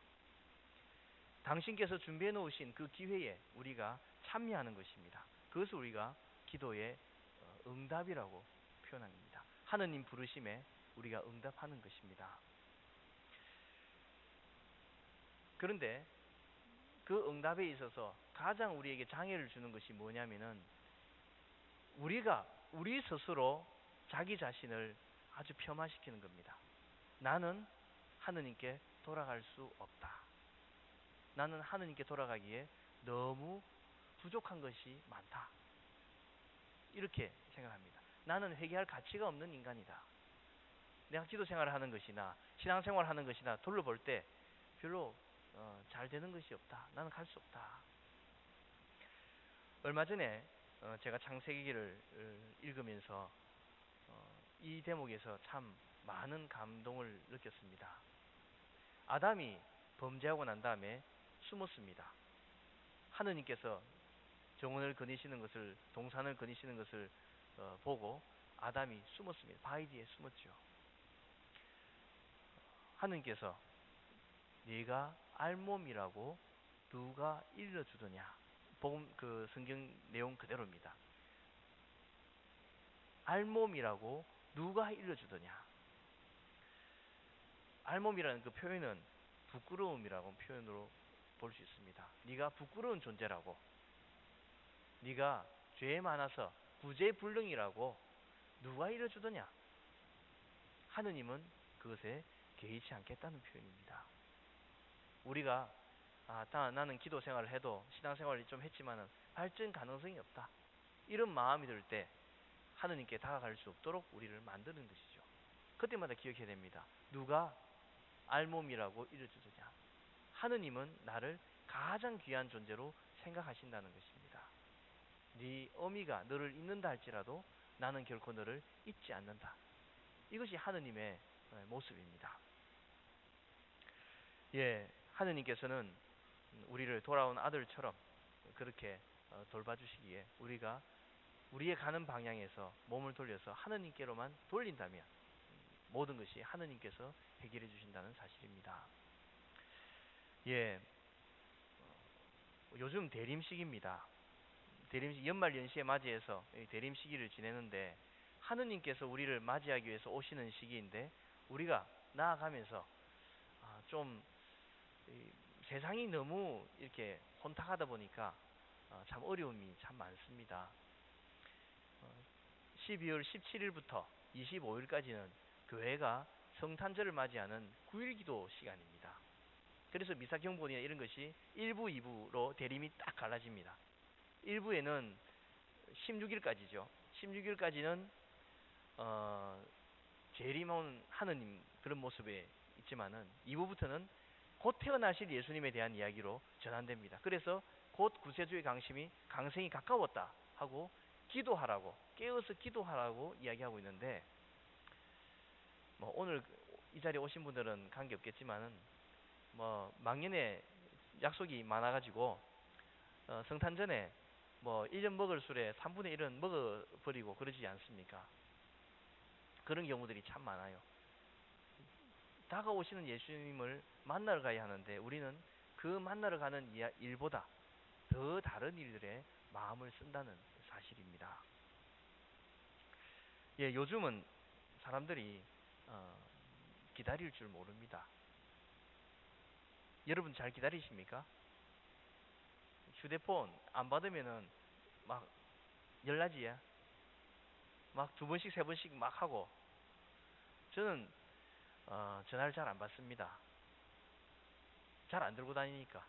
당신께서 준비해 놓으신 그 기회에 우리가 참여하는 것입니다. 그것을 우리가 기도의 응답이라고 표현합니다. 하느님 부르심에 우리가 응답하는 것입니다. 그런데 그 응답에 있어서 가장 우리에게 장애를 주는 것이 뭐냐면은 우리 스스로 자기 자신을 아주 폄하시키는 겁니다. 나는 하느님께 돌아갈 수 없다. 나는 하느님께 돌아가기에 너무 부족한 것이 많다. 이렇게 생각합니다. 나는 회개할 가치가 없는 인간이다. 내가 기도 생활을 하는 것이나 신앙생활을 하는 것이나 둘러볼 때 별로 잘 되는 것이 없다. 나는 갈 수 없다. 얼마 전에 제가 창세기를 읽으면서 이 대목에서 참 많은 감동을 느꼈습니다. 아담이 범죄하고 난 다음에 숨었습니다. 하느님께서 정원을 거니시는 것을, 동산을 거니시는 것을 보고 아담이 숨었습니다. 바위 뒤에 숨었죠. 하느님께서 네가 알몸이라고 누가 일러주더냐. 복음 그 성경 내용 그대로입니다. 알몸이라고 누가 일러주더냐. 알몸이라는 그 표현은 부끄러움이라고 표현으로 볼 수 있습니다. 네가 부끄러운 존재라고, 네가 죄에 많아서 구제불능이라고 누가 일러주더냐. 하느님은 그것에 개의치 않겠다는 표현입니다. 우리가 나는 기도 생활을 해도 신앙생활을 좀 했지만은 발전 가능성이 없다. 이런 마음이 들 때 하느님께 다가갈 수 없도록 우리를 만드는 것이죠. 그때마다 기억해야 됩니다. 누가 알몸이라고 일러주더냐. 하느님은 나를 가장 귀한 존재로 생각하신다는 것입니다. 네 어미가 너를 잊는다 할지라도 나는 결코 너를 잊지 않는다. 이것이 하느님의 모습입니다. 예, 하느님께서는 우리를 돌아온 아들처럼 그렇게 돌봐주시기에 우리가 우리의 가는 방향에서 몸을 돌려서 하느님께로만 돌린다면 모든 것이 하느님께서 해결해 주신다는 사실입니다. 예, 요즘 대림식입니다. 대림식 연말 연시에 맞이해서 대림시기를 지내는데 하느님께서 우리를 맞이하기 위해서 오시는 시기인데 우리가 나아가면서 좀 세상이 너무 이렇게 혼탁하다 보니까 참 어려움이 참 많습니다. 12월 17일부터 25일까지는 교회가 성탄절을 맞이하는 9일 기도 시간입니다. 그래서 미사경본이나 이런 것이 1부, 2부로 대림이 딱 갈라집니다. 1부에는 16일까지죠. 16일까지는 재림온 하느님 그런 모습에 있지만은 2부부터는 곧 태어나실 예수님에 대한 이야기로 전환됩니다. 그래서 곧 구세주의 강생이 가까웠다 하고 기도하라고, 깨어서 기도하라고 이야기하고 있는데 뭐 오늘 이 자리에 오신 분들은 관계없겠지만은 뭐 막년에 약속이 많아가지고 성탄 전에 뭐 1년 먹을 술에 3분의 1은 먹어버리고 그러지 않습니까? 그런 경우들이 참 많아요. 다가오시는 예수님을 만나러 가야 하는데 우리는 그 만나러 가는 일보다 더 다른 일들에 마음을 쓴다는 사실입니다. 예, 요즘은 사람들이 기다릴 줄 모릅니다. 여러분 잘 기다리십니까? 휴대폰 안 받으면은 막 열나지야. 막 2번씩 3번씩 막 하고. 저는 전화를 잘 안 받습니다. 잘 안 들고 다니니까.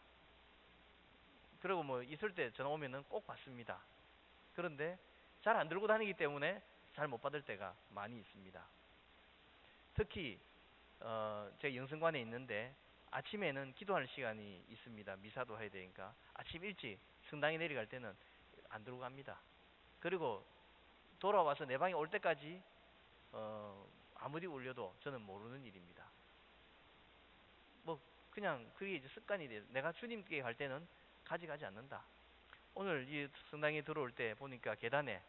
그리고 뭐 있을 때 전화 오면은 꼭 받습니다. 그런데 잘 안 들고 다니기 때문에 잘 못 받을 때가 많이 있습니다. 특히 제가 영성관에 있는데 아침에는 기도할 시간이 있습니다. 미사도 해야 되니까 아침 일찍 성당에 내려갈 때는 안 들고 갑니다. 그리고 돌아와서 내 방에 올 때까지 아무리 울려도 저는 모르는 일입니다. 뭐 그냥 그게 이제 습관이 돼요. 내가 주님께 갈 때는 가져가지 않는다. 오늘 이 성당에 들어올 때 보니까 계단에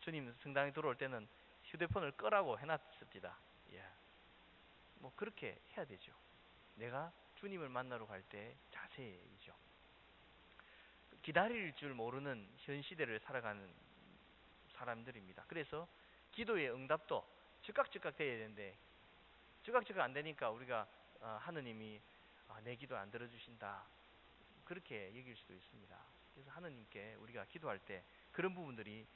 주님 성당에 들어올 때는 휴대폰을 끄라고 해놨습니다. 예. 뭐 그렇게 해야 되죠. 내가 주님을 만나러 갈 때 자세이죠. 기다릴 줄 모르는 현 시대를 살아가는 사람들입니다. 그래서 기도의 응답도 즉각 돼야 되는데 즉각 안 되니까 우리가 하느님이 내 기도 안 들어주신다 그렇게 얘기할 수도 있습니다. 그래서 하느님께 우리가 기도할 때 그런 부분들이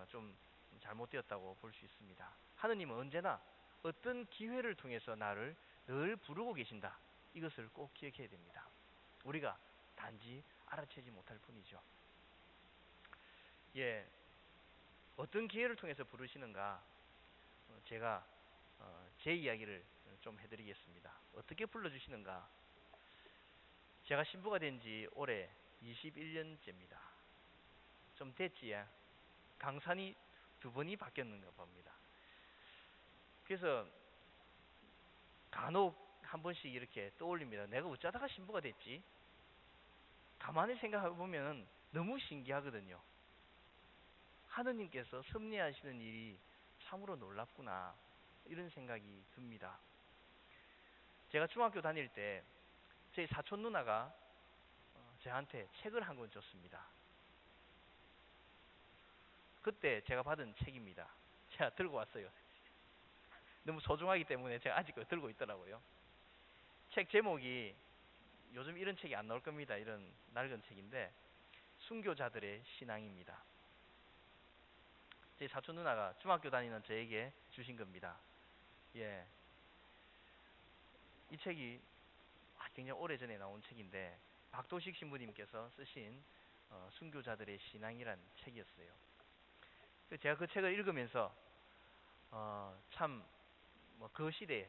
좀 잘못되었다고 볼 수 있습니다. 하느님은 언제나 어떤 기회를 통해서 나를 늘 부르고 계신다. 이것을 꼭 기억해야 됩니다. 우리가 단지 알아채지 못할 뿐이죠. 예, 어떤 기회를 통해서 부르시는가? 제가 제 이야기를 좀 해드리겠습니다. 어떻게 불러주시는가? 제가 신부가 된 지 올해 21년째입니다. 좀 됐지, 예? 강산이 2번이 바뀌었는가 봅니다. 그래서 간혹 한 번씩 이렇게 떠올립니다. 내가 어쩌다가 신부가 됐지? 가만히 생각해보면 너무 신기하거든요. 하느님께서 섭리하시는 일이 참으로 놀랍구나, 이런 생각이 듭니다. 제가 중학교 다닐 때 저희 사촌 누나가 저한테 책을 한 권 줬습니다. 그때 제가 받은 책입니다. 제가 들고 왔어요. 너무 소중하기 때문에 제가 아직도 들고 있더라고요. 책 제목이, 요즘 이런 책이 안 나올 겁니다. 이런 낡은 책인데, 순교자들의 신앙입니다. 제 사촌 누나가 중학교 다니는 저에게 주신 겁니다. 예, 이 책이 굉장히 오래전에 나온 책인데, 박도식 신부님께서 쓰신 순교자들의 신앙이란 책이었어요. 제가 그 책을 읽으면서 참 그 시대에,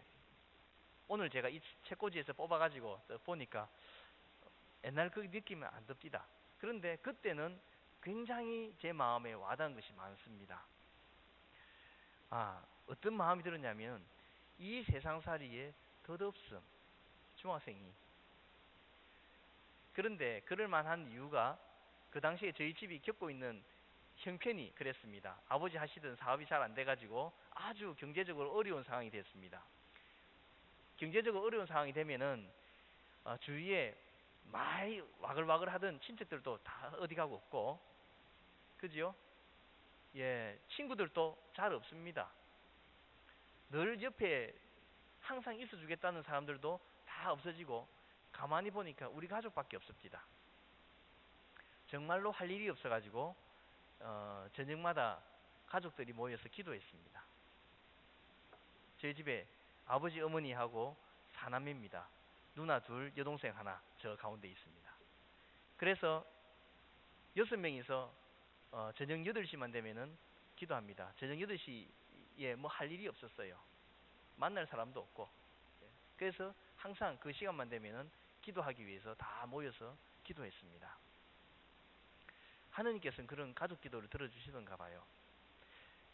오늘 제가 이 책꽂이에서 뽑아가지고 보니까 옛날 그 느낌은 안 듭디다. 그런데 그때는 굉장히 제 마음에 와닿은 것이 많습니다. 어떤 마음이 들었냐면, 이 세상살이에 덧없음, 중학생이. 그런데 그럴 만한 이유가, 그 당시에 저희 집이 겪고 있는 형편이 그랬습니다. 아버지 하시던 사업이 잘 안 돼가지고 아주 경제적으로 어려운 상황이 됐습니다. 경제적으로 어려운 상황이 되면은 주위에 많이 와글와글 하던 친척들도 다 어디 가고 없고, 그지요? 예, 친구들도 잘 없습니다. 늘 옆에 항상 있어주겠다는 사람들도 다 없어지고, 가만히 보니까 우리 가족밖에 없습니다. 정말로 할 일이 없어가지고 저녁마다 가족들이 모여서 기도했습니다. 저희 집에 아버지 어머니하고 4남매입니다. 누나 2, 여동생 1, 저 가운데 있습니다. 그래서 6명이서 저녁 8시만 되면은 기도합니다. 저녁 8시에 뭐 할 일이 없었어요. 만날 사람도 없고. 그래서 항상 그 시간만 되면은 기도하기 위해서 다 모여서 기도했습니다. 하느님께서는 그런 가족 기도를 들어주시던가 봐요.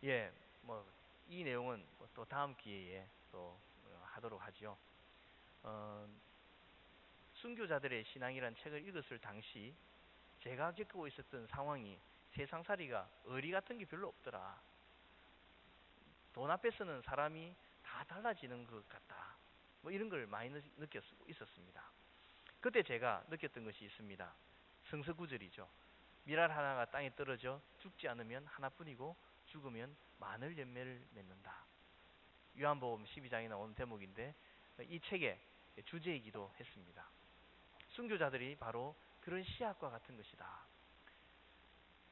예, 뭐 이 내용은 또 다음 기회에 또 하도록 하죠. 순교자들의 신앙이란 책을 읽었을 당시 제가 겪고 있었던 상황이, 세상살이가 의리 같은 게 별로 없더라. 돈 앞에서는 사람이 다 달라지는 것 같다. 뭐 이런 걸 많이 느꼈고 있었습니다. 그때 제가 느꼈던 것이 있습니다. 성서구절이죠. 밀알 하나가 땅에 떨어져 죽지 않으면 하나뿐이고 죽으면 많은 열매를 맺는다. 요한복음 12장에 나오는 대목인데, 이 책의 주제이기도 했습니다. 순교자들이 바로 그런 씨앗과 같은 것이다.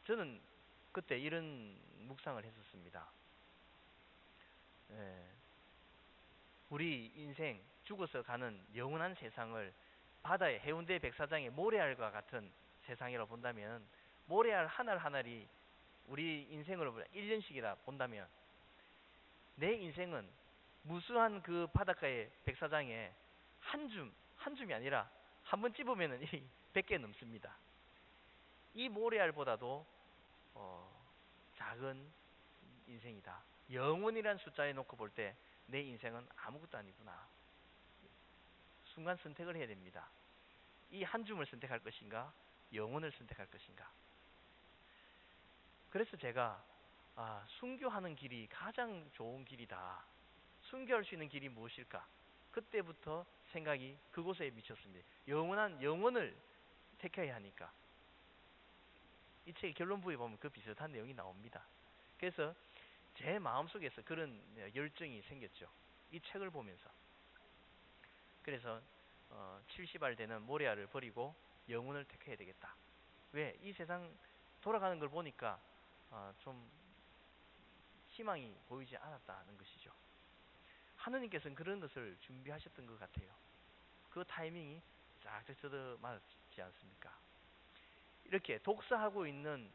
저는 그때 이런 묵상을 했었습니다. 우리 인생, 죽어서 가는 영원한 세상을 바다의 해운대 백사장의 모래알과 같은 세상이라고 본다면, 모래알 하나를 하나를 우리 인생으로 1년씩이라 본다면, 내 인생은 무수한 그 바닷가의 백사장에 한 줌이 아니라 한 번 찝으면 100개 넘습니다. 이 모래알보다도 작은 인생이다. 영원이란 숫자에 놓고 볼 때 내 인생은 아무것도 아니구나. 순간 선택을 해야 됩니다. 이 한 줌을 선택할 것인가, 영원을 선택할 것인가. 그래서 제가 순교하는 길이 가장 좋은 길이다. 순교할 수 있는 길이 무엇일까? 그때부터 생각이 그곳에 미쳤습니다. 영원한 영혼을 택해야 하니까. 이 책의 결론부에 보면 그 비슷한 내용이 나옵니다. 그래서 제 마음속에서 그런 열정이 생겼죠. 이 책을 보면서. 그래서 70알 되는 모래알을 버리고 영혼을 택해야 되겠다. 왜? 이 세상 돌아가는 걸 보니까 좀 희망이 보이지 않았다는 것이죠. 하느님께서는 그런 것을 준비하셨던 것 같아요. 그 타이밍이 쫙쫙 맞지 않습니까? 이렇게 독사하고 있는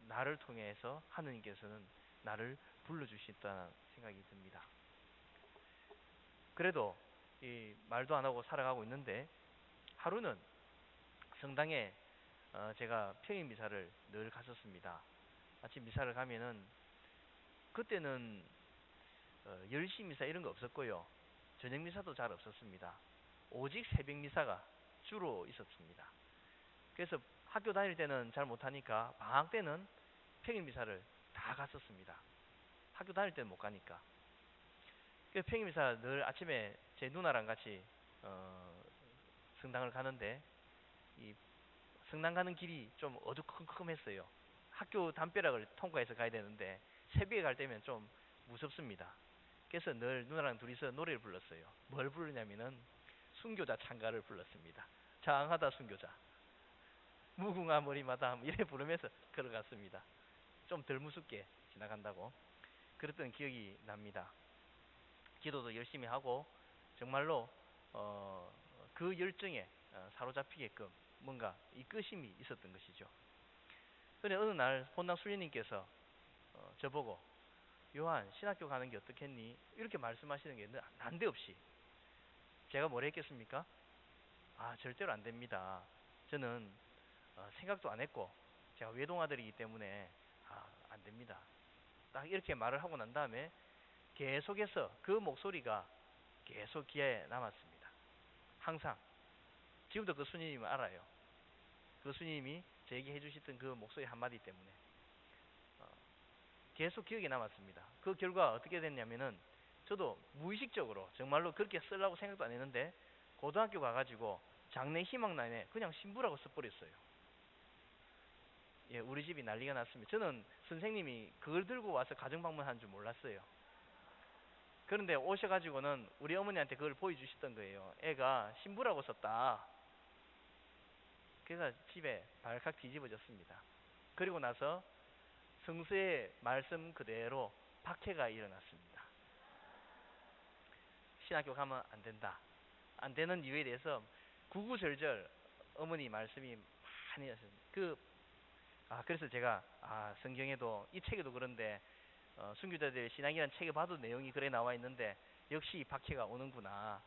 나를 통해서 하느님께서는 나를 불러주셨다는 생각이 듭니다. 그래도 이 말도 안 하고 살아가고 있는데 하루는 성당에 제가 평일 미사를 늘 갔었습니다. 아침 미사를 가면은 그때는 10시 미사 이런 거 없었고요. 저녁 미사도 잘 없었습니다. 오직 새벽 미사가 주로 있었습니다. 그래서 학교 다닐 때는 잘 못하니까 방학 때는 평일 미사를 다 갔었습니다. 학교 다닐 때는 못 가니까. 그래서 평일 미사 늘 아침에 제 누나랑 같이 성당을 가는데 이 성당 가는 길이 좀 어두컴컴했어요. 학교 담벼락을 통과해서 가야 되는데 새벽에 갈 때면 좀 무섭습니다. 그래서 늘 누나랑 둘이서 노래를 불렀어요. 뭘 부르냐면은 순교자 찬가를 불렀습니다. 장하다 순교자, 무궁화 머리마담 이래 부르면서 걸어갔습니다. 좀 덜 무섭게 지나간다고 그랬던 기억이 납니다. 기도도 열심히 하고 정말로 그 열정에 사로잡히게끔 뭔가 이끄심이 있었던 것이죠. 그런데 어느 날 본당 수녀님께서 저보고 요한 신학교 가는 게 어떻겠니? 이렇게 말씀하시는 게 난데없이 제가 뭘 했겠습니까? 아 절대로 안 됩니다. 저는 생각도 안 했고 제가 외동아들이기 때문에 안 됩니다. 딱 이렇게 말을 하고 난 다음에 계속해서 그 목소리가 계속 귀에 남았습니다. 항상 지금도 그 수녀님을 알아요. 그 수녀님이 저에게 해주셨던 그 목소리 한마디 때문에 계속 기억에 남았습니다. 그 결과 어떻게 됐냐면은 저도 무의식적으로 정말로 그렇게 쓰려고 생각도 안 했는데 고등학교 가가지고 장래 희망란에 그냥 신부라고 써버렸어요. 예, 우리 집이 난리가 났습니다. 저는 선생님이 그걸 들고 와서 가정방문한 줄 몰랐어요. 그런데 오셔가지고는 우리 어머니한테 그걸 보여주셨던 거예요. 애가 신부라고 썼다. 그래서 집에 발칵 뒤집어졌습니다. 그리고 나서 성서의 말씀 그대로 박해가 일어났습니다. 신학교 가면 안 된다. 안 되는 이유에 대해서 구구절절 어머니 말씀이 많이 하셨습니다. 그래서 제가 성경에도 이 책에도 그런데 순교자들의 신앙이라는 책에 봐도 내용이 그래 나와 있는데 역시 박해가 오는구나.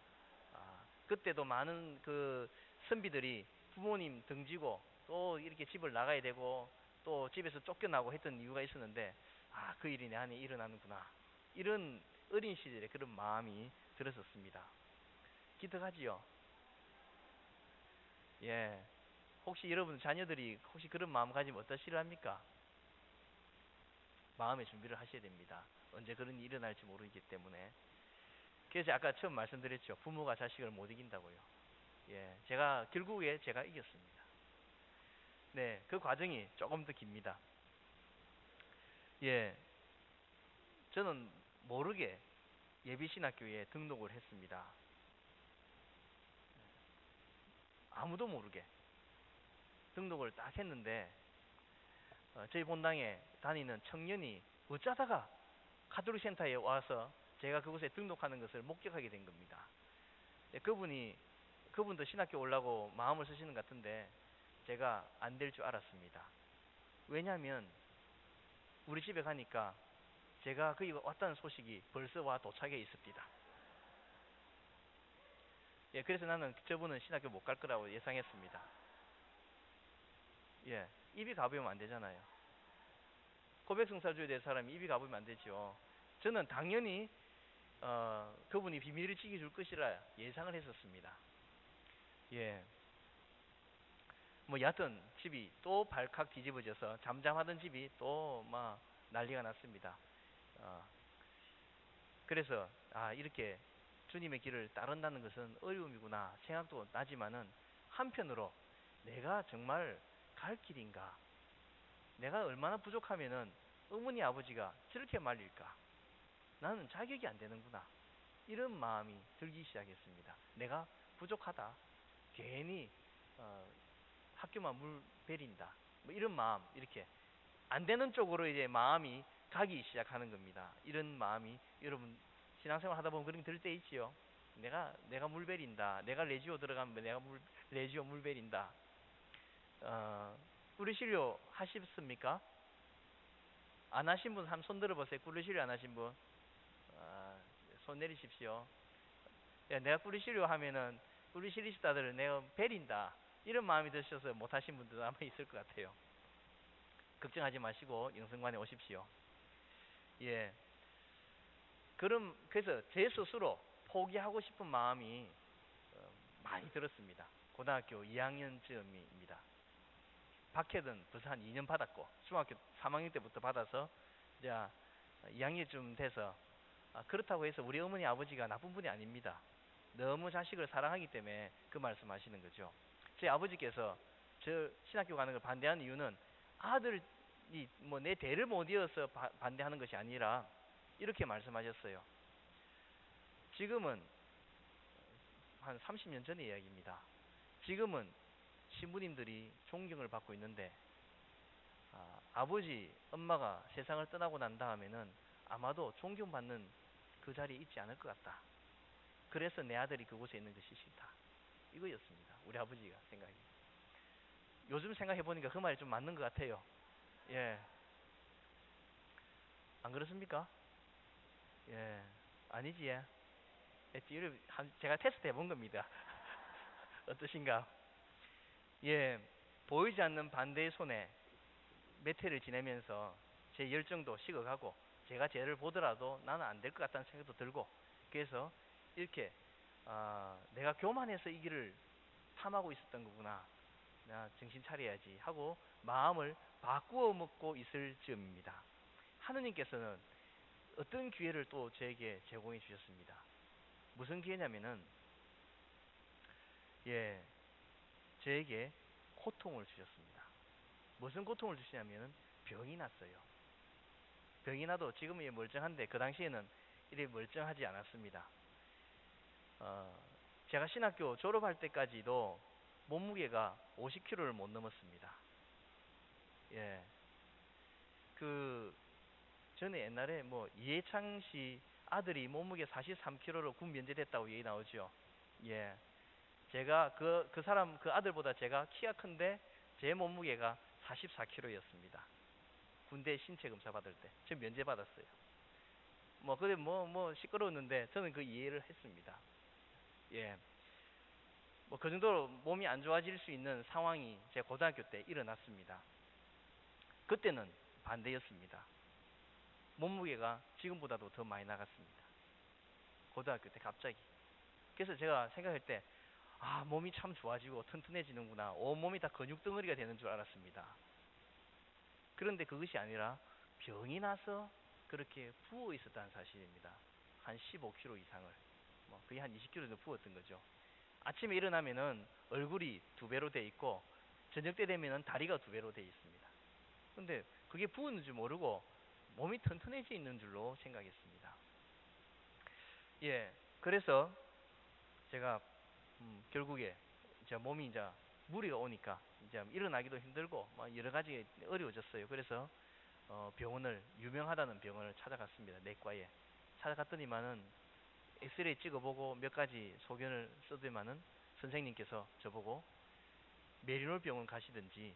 그때도 많은 그 선비들이 부모님 등지고 또 이렇게 집을 나가야 되고 또 집에서 쫓겨나고 했던 이유가 있었는데 그 일이 내 안에 일어나는구나. 이런 어린 시절에 그런 마음이 들었었습니다. 기특하지요? 예. 혹시 여러분 자녀들이 혹시 그런 마음 가지면 어떠시랍니까? 마음의 준비를 하셔야 됩니다. 언제 그런 일이 일어날지 모르기 때문에. 그래서 아까 처음 말씀드렸죠. 부모가 자식을 못 이긴다고요. 예. 결국에 제가 이겼습니다. 네. 그 과정이 조금 더 깁니다. 예. 저는 모르게 예비신학교에 등록을 했습니다. 아무도 모르게 등록을 딱 했는데 저희 본당에 다니는 청년이 어쩌다가 카톨릭 센터에 와서 제가 그곳에 등록하는 것을 목격하게 된 겁니다. 그분도 신학교 오려고 마음을 쓰시는 것 같은데 제가 안 될 줄 알았습니다. 왜냐하면 우리 집에 가니까 제가 거기 왔다는 소식이 벌써 와 도착해 있습니다. 예, 그래서 나는 저분은 신학교 못 갈 거라고 예상했습니다. 예, 입이 가보면 안 되잖아요. 고백성사주에 대해 사람이 입이 가보면 안 되죠. 저는 당연히 그분이 비밀을 지켜줄 것이라 예상을 했었습니다. 예, 뭐 여하튼 집이 또 발칵 뒤집어져서 잠잠하던 집이 또 막 난리가 났습니다. 어, 그래서 이렇게 주님의 길을 따른다는 것은 어려움이구나 생각도 나지만은 한편으로 내가 정말 갈 길인가? 내가 얼마나 부족하면은 어머니 아버지가 저렇게 말릴까? 나는 자격이 안 되는구나. 이런 마음이 들기 시작했습니다. 내가 부족하다. 괜히 학교만 물 베린다. 뭐 이런 마음 이렇게 안 되는 쪽으로 이제 마음이 가기 시작하는 겁니다. 이런 마음이 여러분 신앙생활 하다 보면 그런 게 들 때 있지요. 내가 물베린다. 내가 레지오 들어가면 레지오 물베린다. 꾸르시료 하셨습니까? 안 하신 분 한 손 들어보세요. 꾸르시료 안 하신 분. 손 내리십시오. 야, 내가 꾸르시료 하면은 꾸르시리스타들을 내가 베린다. 이런 마음이 드셔서 못 하신 분들도 아마 있을 것 같아요. 걱정하지 마시고 영성관에 오십시오. 예. 그래서 제 스스로 포기하고 싶은 마음이 많이 들었습니다. 고등학교 2학년쯤입니다. 박해든 벌써 한 2년 받았고 중학교 3학년 때부터 받아서 이제 2학년쯤 돼서 그렇다고 해서 우리 어머니 아버지가 나쁜 분이 아닙니다. 너무 자식을 사랑하기 때문에 그 말씀하시는 거죠. 제 아버지께서 저 신학교 가는 걸 반대하는 이유는 아들이 뭐 내 대를 못 이어서 반대하는 것이 아니라 이렇게 말씀하셨어요. 지금은 한 30년 전의 이야기입니다. 지금은 신부님들이 존경을 받고 있는데 아버지, 엄마가 세상을 떠나고 난 다음에는 아마도 존경받는 그 자리에 있지 않을 것 같다. 그래서 내 아들이 그곳에 있는 것이 싫다. 이거였습니다. 우리 아버지가 생각이. 요즘 생각해보니까 그 말이 좀 맞는 것 같아요. 예. 안 그렇습니까? 예. 아니지, 예. 제가 테스트 해본 겁니다. 어떠신가? 예. 보이지 않는 반대의 손에 몇 해를 지내면서 제 열정도 식어가고 제가 쟤를 보더라도 나는 안 될 것 같다는 생각도 들고 그래서 이렇게 내가 교만해서 이 길을 탐하고 있었던 거구나. 나 정신 차려야지 하고 마음을 바꾸어 먹고 있을 즈음입니다. 하느님께서는 어떤 기회를 또 저에게 제공해 주셨습니다. 무슨 기회냐면은 예, 저에게 고통을 주셨습니다. 무슨 고통을 주시냐면은 병이 났어요. 병이 나도 지금은 멀쩡한데 그 당시에는 이렇게 멀쩡하지 않았습니다. 제가 신학교 졸업할 때까지도 몸무게가 50kg를 못 넘었습니다. 예. 전에 옛날에 뭐 이해창 씨 아들이 몸무게 43kg로 군 면제됐다고 얘기 나오죠. 예. 제가 그 사람 그 아들보다 제가 키가 큰데 제 몸무게가 44kg였습니다. 군대 신체 검사 받을 때. 저 면제 받았어요. 그래 시끄러웠는데 저는 그 이해를 했습니다. 예. 그 정도로 몸이 안 좋아질 수 있는 상황이 제 고등학교 때 일어났습니다. 그때는 반대였습니다. 몸무게가 지금보다도 더 많이 나갔습니다. 고등학교 때 갑자기. 그래서 제가 생각할 때 몸이 참 좋아지고 튼튼해지는구나. 온몸이 다 근육덩어리가 되는 줄 알았습니다. 그런데 그것이 아니라 병이 나서 그렇게 부어 있었다는 사실입니다. 한 15kg 이상을. 거의 한 20kg 정도 부었던 거죠. 아침에 일어나면은 얼굴이 2배로 돼 있고 저녁 때 되면은 다리가 2배로 돼 있습니다. 근데 그게 부었는 줄 모르고 몸이 튼튼해져 있는 줄로 생각했습니다. 예, 그래서 제가 결국에 이제 몸이 이제 무리가 오니까 이제 일어나기도 힘들고 여러 가지 어려워졌어요. 그래서 병원을 유명하다는 병원을 찾아갔습니다. 내과에 찾아갔더니만은 엑스레이 찍어보고 몇 가지 소견을 써더니만은 선생님께서 저보고 메리노 병원 가시든지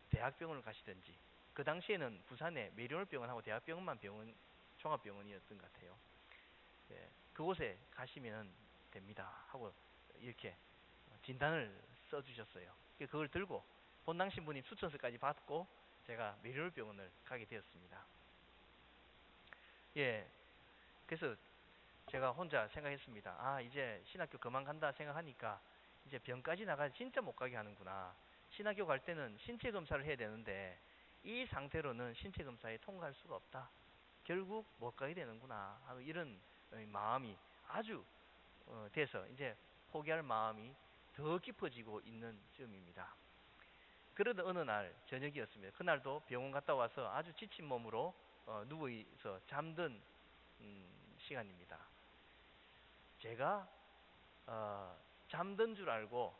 대학병원을 가시든지 그 당시에는 부산에 메리노 병원하고 대학병원만 종합병원이었던 것 같아요. 예, 그곳에 가시면 됩니다 하고 이렇게 진단을 써주셨어요. 그걸 들고 본당 신부님 추천서까지 받고 제가 메리노 병원을 가게 되었습니다. 예, 그래서 제가 혼자 생각했습니다. 이제 신학교 그만 간다 생각하니까 이제 병까지 나가 진짜 못 가게 하는구나. 신학교 갈 때는 신체 검사를 해야 되는데 이 상태로는 신체 검사에 통과할 수가 없다. 결국 못 가게 되는구나 하고 이런 마음이 아주 돼서 이제 포기할 마음이 더 깊어지고 있는 즈음입니다. 그러던 어느 날 저녁이었습니다. 그날도 병원 갔다 와서 아주 지친 몸으로 누워서 잠든 시간입니다. 제가 잠든 줄 알고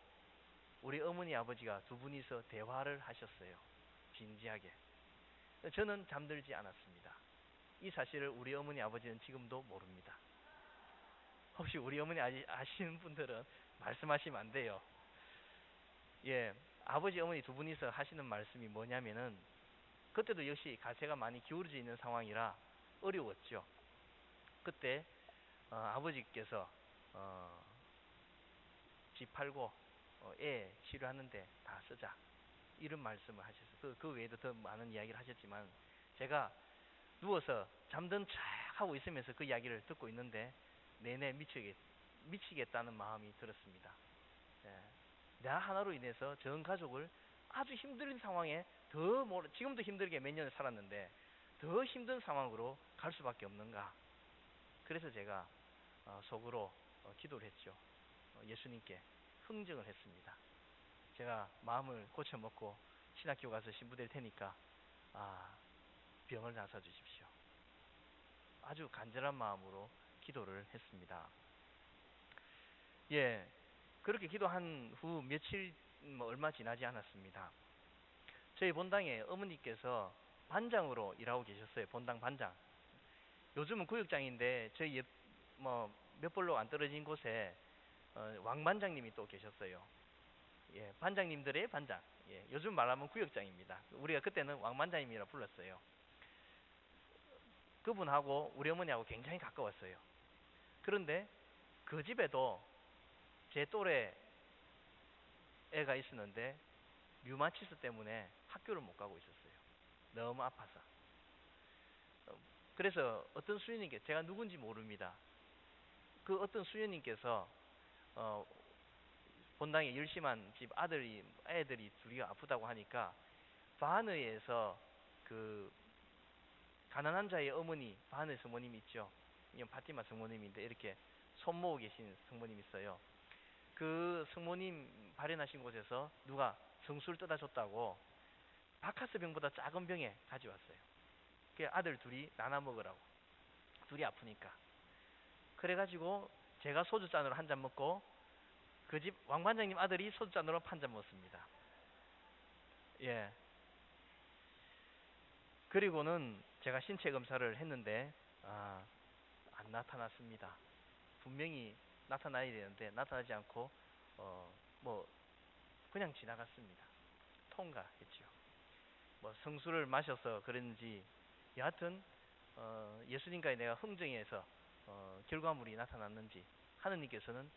우리 어머니 아버지가 두 분이서 대화를 하셨어요. 진지하게. 저는 잠들지 않았습니다. 이 사실을 우리 어머니 아버지는 지금도 모릅니다. 혹시 우리 어머니 아시는 분들은 말씀하시면 안 돼요. 예, 아버지 어머니 두 분이서 하시는 말씀이 뭐냐면은, 그때도 역시 가세가 많이 기울어져 있는 상황이라 어려웠죠. 그때 아버지께서 집 팔고 애 치료하는데 다 쓰자, 이런 말씀을 하셨어요. 그 외에도 더 많은 이야기를 하셨지만, 제가 누워서 잠든 척 하고 있으면서 그 이야기를 듣고 있는데 내내 미치겠다는 마음이 들었습니다. 예. 나 하나로 인해서 전 가족을 아주 힘든 상황에 지금도 힘들게 몇 년을 살았는데 더 힘든 상황으로 갈 수밖에 없는가. 그래서 제가 속으로 기도를 했죠. 예수님께 흥정을 했습니다. 제가 마음을 고쳐먹고 신학교 가서 신부 될 테니까 병을 나서 주십시오. 아주 간절한 마음으로 기도를 했습니다. 예, 그렇게 기도한 후 며칠 얼마 지나지 않았습니다. 저희 본당에 어머니께서 반장으로 일하고 계셨어요. 본당 반장. 요즘은 구역장인데 저희 몇 볼록 안 떨어진 곳에 왕반장님이 또 계셨어요. 예, 반장님들의 반장. 예, 요즘 말하면 구역장입니다. 우리가 그때는 왕반장님이라 불렀어요. 그분하고 우리 어머니하고 굉장히 가까웠어요. 그런데 그 집에도 제 또래 애가 있었는데 류마티스 때문에 학교를 못 가고 있었어요. 너무 아파서. 그래서 어떤 수녀님께, 제가 누군지 모릅니다. 그 어떤 수녀님께서 본당에 열심한 집 애들이 둘이가 아프다고 하니까 바하느에서 그 가난한 자의 어머니, 바하느 성모님 있죠. 이건 파티마 성모님인데 이렇게 손 모으고 계신 성모님 있어요. 그 성모님 발현하신 곳에서 누가 성수를 떠다 줬다고 바카스 병보다 작은 병에 가져왔어요. 그 아들 둘이 나눠 먹으라고. 둘이 아프니까. 그래가지고 제가 소주잔으로 한 잔 먹고 그 집 왕반장님 아들이 소주잔으로 한 잔 먹었습니다. 예. 그리고는 제가 신체 검사를 했는데 안 나타났습니다. 분명히 나타나야 되는데 나타나지 않고 그냥 지나갔습니다. 통과했죠. 성수를 마셔서 그런지 여하튼 예수님과의 내가 흥정해서 결과물이 나타났는지 하느님께서는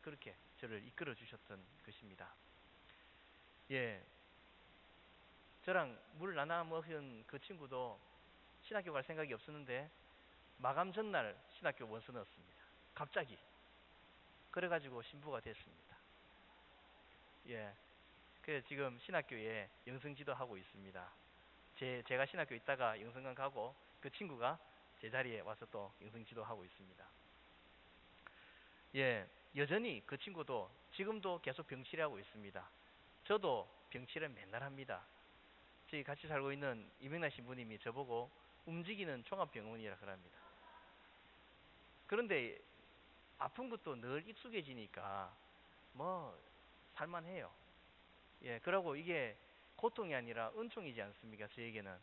그렇게 저를 이끌어 주셨던 것입니다. 예, 저랑 물 나눠 먹은 그 친구도 신학교 갈 생각이 없었는데 마감 전날 신학교 원서 넣었습니다. 갑자기. 그래가지고 신부가 됐습니다. 예, 그래서 지금 신학교에 영성지도 하고 있습니다. 제가 신학교 있다가 영성관 가고 그 친구가 제 자리에 와서 또 영성지도 하고 있습니다. 예, 여전히 그 친구도 지금도 계속 병치레하고 있습니다. 저도 병치레 맨날 합니다. 저희 같이 살고 있는 이명란 신부님이 저보고 움직이는 종합병원이라 그럽니다. 그런데 아픈 것도 늘 익숙해지니까 살만해요. 예, 그러고 이게 고통이 아니라 은총이지 않습니까? 저에게는.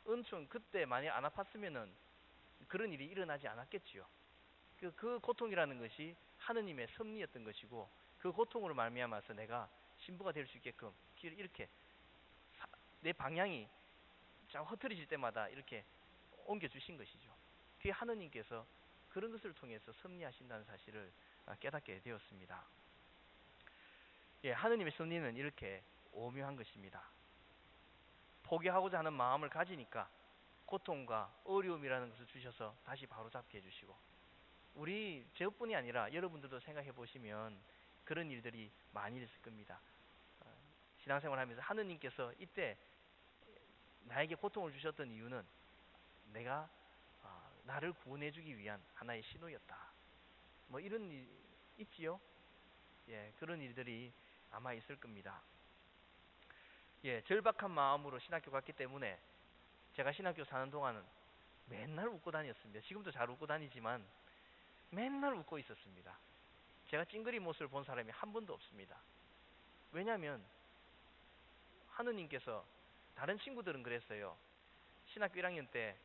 은총, 그때 만약 안 아팠으면은 그런 일이 일어나지 않았겠지요. 그 고통이라는 것이 하느님의 섭리였던 것이고, 그 고통으로 말미암아서 내가 신부가 될 수 있게끔 이렇게 내 방향이 흐트러질 때마다 이렇게 옮겨주신 것이죠. 그게 하느님께서 그런 것을 통해서 섭리하신다는 사실을 깨닫게 되었습니다. 예, 하느님의 섭리는 이렇게 오묘한 것입니다. 포기하고자 하는 마음을 가지니까 고통과 어려움이라는 것을 주셔서 다시 바로잡게 해주시고, 저뿐이 아니라 여러분들도 생각해 보시면 그런 일들이 많이 있을 겁니다. 신앙생활 하면서 하느님께서 이때 나에게 고통을 주셨던 이유는 내가 나를 구원해 주기 위한 하나의 신호였다. 이런 일 있지요? 예, 그런 일들이 아마 있을 겁니다. 예, 절박한 마음으로 신학교 갔기 때문에 제가 신학교 사는 동안은 맨날 웃고 다녔습니다. 지금도 잘 웃고 다니지만 맨날 웃고 있었습니다. 제가 찡그린 모습을 본 사람이 한 번도 없습니다. 왜냐하면 하느님께서, 다른 친구들은 그랬어요. 신학교 1학년 때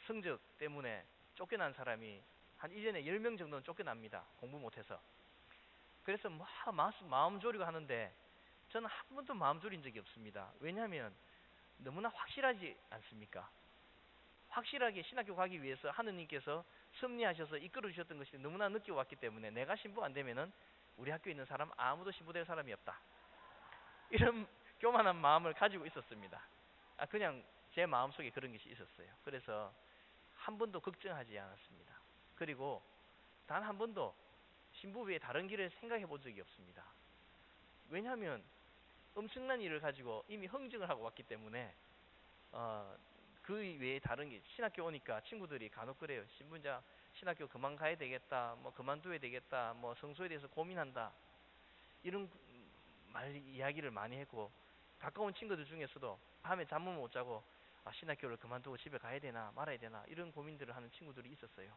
성적 때문에 쫓겨난 사람이 한 1년에 10명 정도는 쫓겨납니다. 공부 못해서. 그래서 마음 졸이고 하는데 저는 한 번도 마음 졸인 적이 없습니다. 왜냐하면 너무나 확실하지 않습니까? 확실하게 신학교 가기 위해서 하느님께서 섭리하셔서 이끌어 주셨던 것이 너무나 느껴왔기 때문에 내가 신부 안 되면은 우리 학교에 있는 사람 아무도 신부될 사람이 없다. 이런 교만한 마음을 가지고 있었습니다. 그냥 제 마음속에 그런 것이 있었어요. 그래서 한 번도 걱정하지 않았습니다. 그리고 단 한 번도 신부 외에 다른 길을 생각해 본 적이 없습니다. 왜냐하면 엄청난 일을 가지고 이미 흥정을 하고 왔기 때문에 그 외에 다른 게 신학교 오니까 친구들이 간혹 그래요. 신분자 신학교 그만 가야 되겠다. 뭐 그만둬야 되겠다. 뭐 성소에 대해서 고민한다. 이런 이야기를 많이 했고 가까운 친구들 중에서도 밤에 잠을 못 자고 신학교를 그만두고 집에 가야 되나 말아야 되나 이런 고민들을 하는 친구들이 있었어요.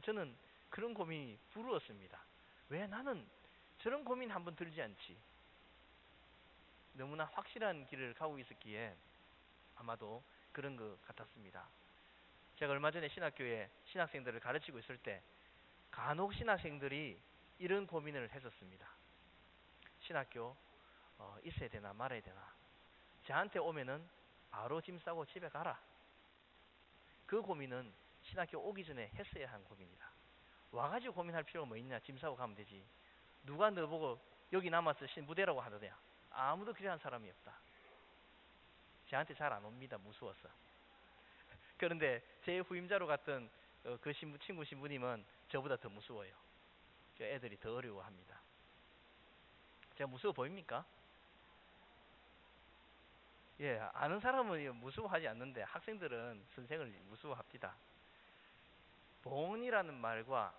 저는 그런 고민이 부러웠습니다. 왜 나는 저런 고민 한번 들지 않지? 너무나 확실한 길을 가고 있었기에 아마도 그런 것 같았습니다. 제가 얼마 전에 신학교에 신학생들을 가르치고 있을 때 간혹 신학생들이 이런 고민을 했었습니다. 신학교 있어야 되나 말아야 되나. 저한테 오면은 바로 짐 싸고 집에 가라. 그 고민은 신학교 오기 전에 했어야 한 고민이다. 와가지고 고민할 필요가 뭐 있냐. 짐 싸고 가면 되지. 누가 너보고 여기 남아서 신부대라고 하더냐. 아무도 그런 사람이 없다. 저한테 잘 안 옵니다. 무서워서. 그런데 제 후임자로 갔던 그 친구 신부님은 저보다 더 무서워요. 애들이 더 어려워합니다. 제가 무서워 보입니까? 예, 아는 사람은 무서워하지 않는데 학생들은 선생을 무서워합니다. 봉이라는 말과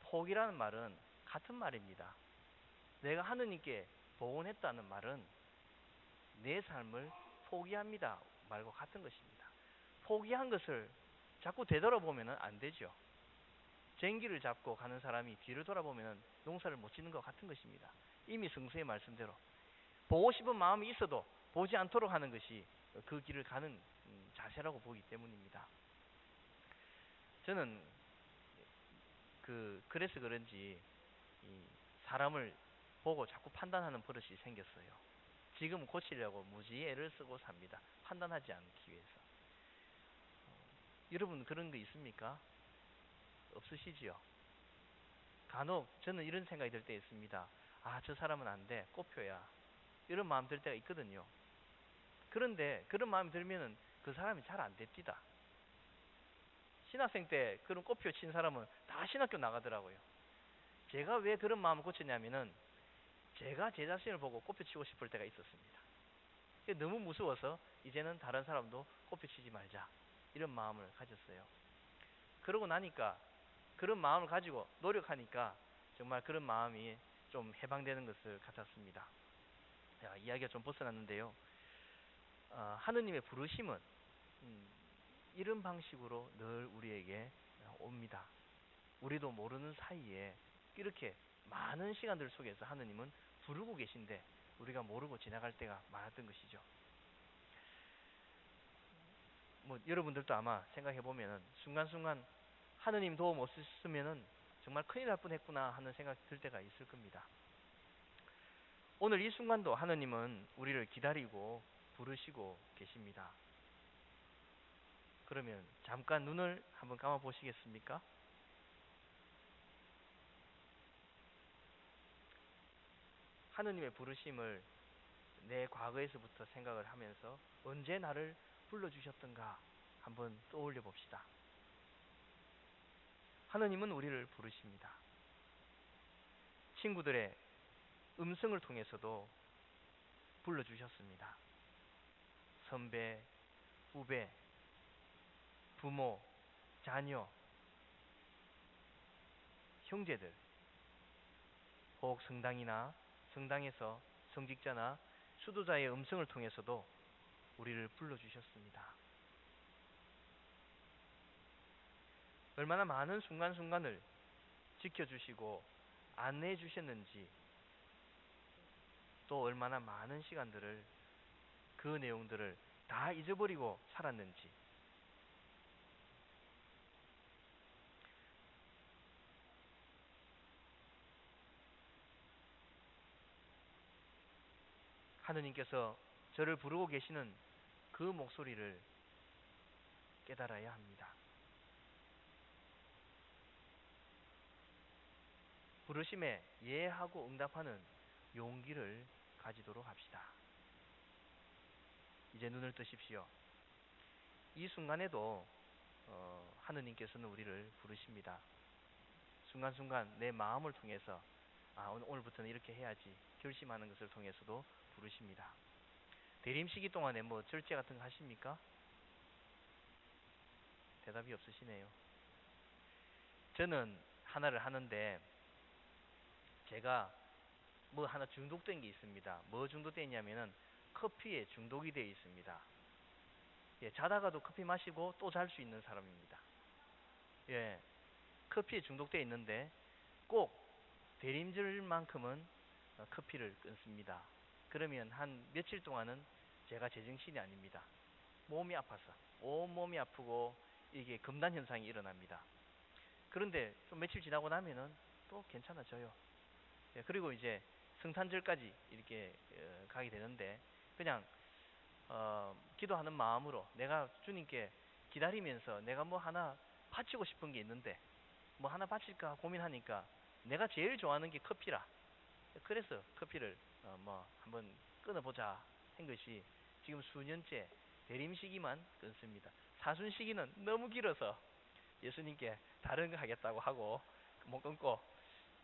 포기라는 말은 같은 말입니다. 내가 하느님께 봉헌했다는 말은 내 삶을 포기합니다 말과 같은 것입니다. 포기한 것을 자꾸 되돌아보면 안 되죠. 쟁기를 잡고 가는 사람이 뒤를 돌아보면 농사를 못 짓는 것 같은 것입니다. 이미 성서의 말씀대로 보고 싶은 마음이 있어도 보지 않도록 하는 것이 그 길을 가는 자세라고 보기 때문입니다. 저는 그래서 그런지 사람을 보고 자꾸 판단하는 버릇이 생겼어요. 지금 고치려고 무지 애를 쓰고 삽니다. 판단하지 않기 위해서. 여러분 그런 거 있습니까? 없으시지요? 간혹 저는 이런 생각이 들 때 있습니다. 저 사람은 안 돼. 꽃표야. 이런 마음 들 때가 있거든요. 그런데 그런 마음이 들면은 그 사람이 잘 안 됩니다. 신학생 때 그런 꽃표 친 사람은 다 신학교 나가더라고요. 제가 왜 그런 마음을 고쳤냐면은 제가 제 자신을 보고 꽃표 치고 싶을 때가 있었습니다. 너무 무서워서 이제는 다른 사람도 꽃표 치지 말자 이런 마음을 가졌어요. 그러고 나니까 그런 마음을 가지고 노력하니까 정말 그런 마음이 좀 해방되는 것을 같았습니다. 이야기가 좀 벗어났는데요. 하느님의 부르심은 이런 방식으로 늘 우리에게 옵니다. 우리도 모르는 사이에 이렇게 많은 시간들 속에서 하느님은 부르고 계신데 우리가 모르고 지나갈 때가 많았던 것이죠. 여러분들도 아마 생각해 보면은 순간순간 하느님 도움 없으면은 정말 큰일 날 뻔했구나 하는 생각이 들 때가 있을 겁니다. 오늘 이 순간도 하느님은 우리를 기다리고 부르시고 계십니다. 그러면 잠깐 눈을 한번 감아 보시겠습니까? 하느님의 부르심을 내 과거에서부터 생각을 하면서 언제 나를 불러주셨던가 한번 떠올려 봅시다. 하느님은 우리를 부르십니다. 친구들의 음성을 통해서도 불러주셨습니다. 선배, 후배, 부모, 자녀, 형제들, 혹 성당이나 성당에서 성직자나 수도자의 음성을 통해서도 우리를 불러주셨습니다. 얼마나 많은 순간순간을 지켜주시고 안내해 주셨는지 또 얼마나 많은 시간들을 그 내용들을 다 잊어버리고 살았는지 하느님께서 저를 부르고 계시는 그 목소리를 깨달아야 합니다. 부르심에 예하고 응답하는 용기를 가지도록 합시다. 이제 눈을 뜨십시오. 이 순간에도 하느님께서는 우리를 부르십니다. 순간순간 내 마음을 통해서 오늘부터는 이렇게 해야지 결심하는 것을 통해서도 부르십니다. 대림 시기 동안에 뭐 절제 같은 거 하십니까? 대답이 없으시네요. 저는 하나를 하는데 제가 뭐 하나 중독된 게 있습니다. 뭐 중독되어 있냐면은 커피에 중독이 되어 있습니다. 예, 자다가도 커피 마시고 또 잘 수 있는 사람입니다. 예, 커피에 중독되어 있는데 꼭 대림절만큼은 커피를 끊습니다. 그러면 한 며칠 동안은 제가 제정신이 아닙니다. 몸이 아파서 온몸이 아프고 이게 금단 현상이 일어납니다. 그런데 좀 며칠 지나고 나면은 또 괜찮아져요. 예, 그리고 이제 성탄절까지 이렇게 가게 되는데 그냥 기도하는 마음으로 내가 주님께 기다리면서 내가 뭐 하나 바치고 싶은 게 있는데 뭐 하나 바칠까 고민하니까 내가 제일 좋아하는 게 커피라. 그래서 커피를 뭐 한번 끊어보자 한 것이 지금 수년째 대림 시기만 끊습니다. 사순 시기는 너무 길어서 예수님께 다른 거 하겠다고 하고 못 끊고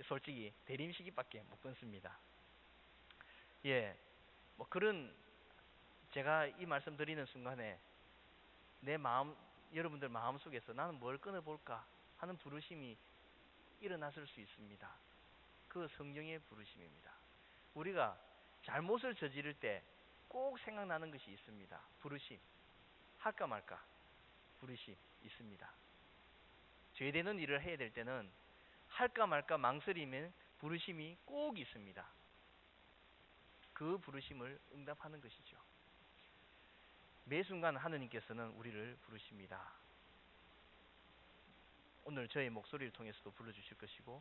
솔직히 대림 시기밖에 못 끊습니다. 예, 뭐 그런 제가 이 말씀 드리는 순간에 내 마음, 여러분들 마음 속에서 나는 뭘 끊어볼까 하는 부르심이 일어났을 수 있습니다. 그 성령의 부르심입니다. 우리가 잘못을 저지를 때 꼭 생각나는 것이 있습니다. 부르심. 할까 말까 부르심 있습니다. 죄되는 일을 해야 될 때는 할까 말까 망설이면 부르심이 꼭 있습니다. 그 부르심을 응답하는 것이죠. 매 순간 하느님께서는 우리를 부르십니다. 오늘 저의 목소리를 통해서도 불러주실 것이고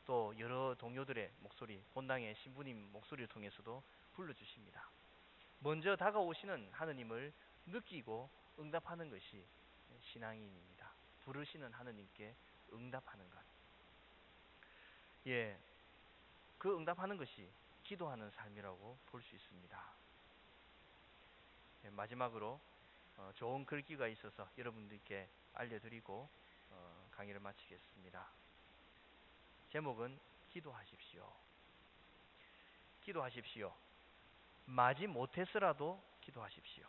또 여러 동료들의 목소리, 본당의 신부님 목소리를 통해서도 불러주십니다. 먼저 다가오시는 하느님을 느끼고 응답하는 것이 신앙인입니다. 부르시는 하느님께 응답하는 것. 예, 그 응답하는 것이 기도하는 삶이라고 볼 수 있습니다. 예, 마지막으로 좋은 글귀가 있어서 여러분들께 알려드리고 강의를 마치겠습니다. 제목은 기도하십시오. 기도하십시오. 마지 못해서라도 기도하십시오.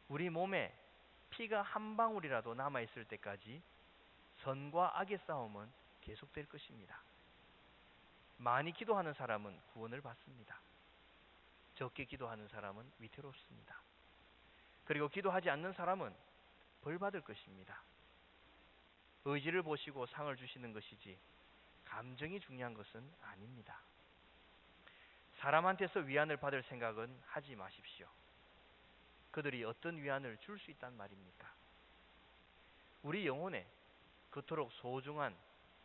우리 몸에 피가 한 방울이라도 남아있을 때까지 선과 악의 싸움은 계속될 것입니다. 많이 기도하는 사람은 구원을 받습니다. 적게 기도하는 사람은 위태롭습니다. 그리고 기도하지 않는 사람은 벌 받을 것입니다. 의지를 보시고 상을 주시는 것이지 감정이 중요한 것은 아닙니다. 사람한테서 위안을 받을 생각은 하지 마십시오. 그들이 어떤 위안을 줄 수 있단 말입니까? 우리 영혼에 그토록 소중한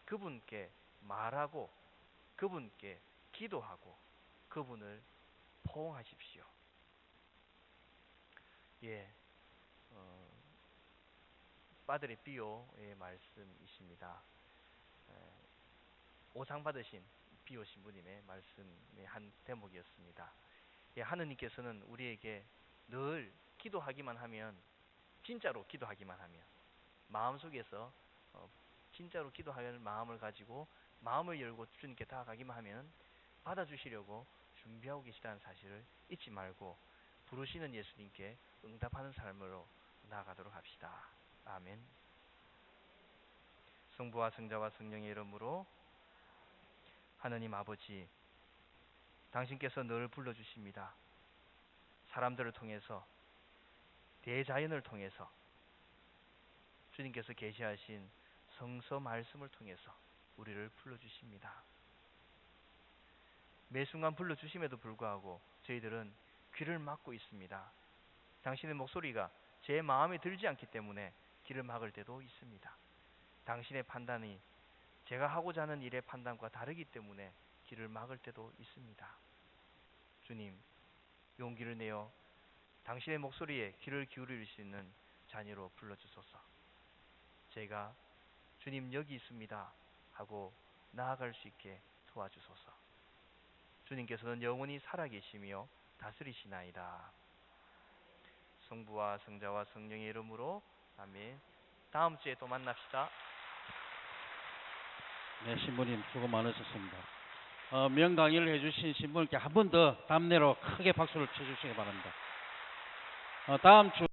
그분께 말하고 그분께 기도하고 그분을 포옹하십시오. 예, 파드레 비오의 말씀이십니다. 오상 받으신 비오 신부님의 말씀의 한 대목이었습니다. 예, 하느님께서는 우리에게 늘 기도하기만 하면, 진짜로 기도하기만 하면, 마음속에서 진짜로 기도할 마음을 가지고 마음을 열고 주님께 다가가기만 하면 받아주시려고 준비하고 계시다는 사실을 잊지 말고 부르시는 예수님께 응답하는 삶으로 나아가도록 합시다. 아멘. 성부와 성자와 성령의 이름으로. 하느님 아버지, 당신께서 늘 불러주십니다. 사람들을 통해서, 대자연을 통해서, 주님께서 계시하신 성서 말씀을 통해서 우리를 불러주십니다. 매 순간 불러주심에도 불구하고 저희들은 귀를 막고 있습니다. 당신의 목소리가 제 마음에 들지 않기 때문에 귀를 막을 때도 있습니다. 당신의 판단이 제가 하고자 하는 일의 판단과 다르기 때문에 귀를 막을 때도 있습니다. 주님, 용기를 내어 당신의 목소리에 귀를 기울일 수 있는 자녀로 불러주소서. 제가 주님 여기 있습니다 하고 나아갈 수 있게 도와주소서. 주님께서는 영원히 살아계시며 다스리시나이다. 성부와 성자와 성령의 이름으로 아멘. 다음 주에 또 만납시다. 네, 신부님 수고 많으셨습니다. 명강의를 해주신 신부님께 한 번 더 답례로 크게 박수를 쳐주시기 바랍니다. 다음 주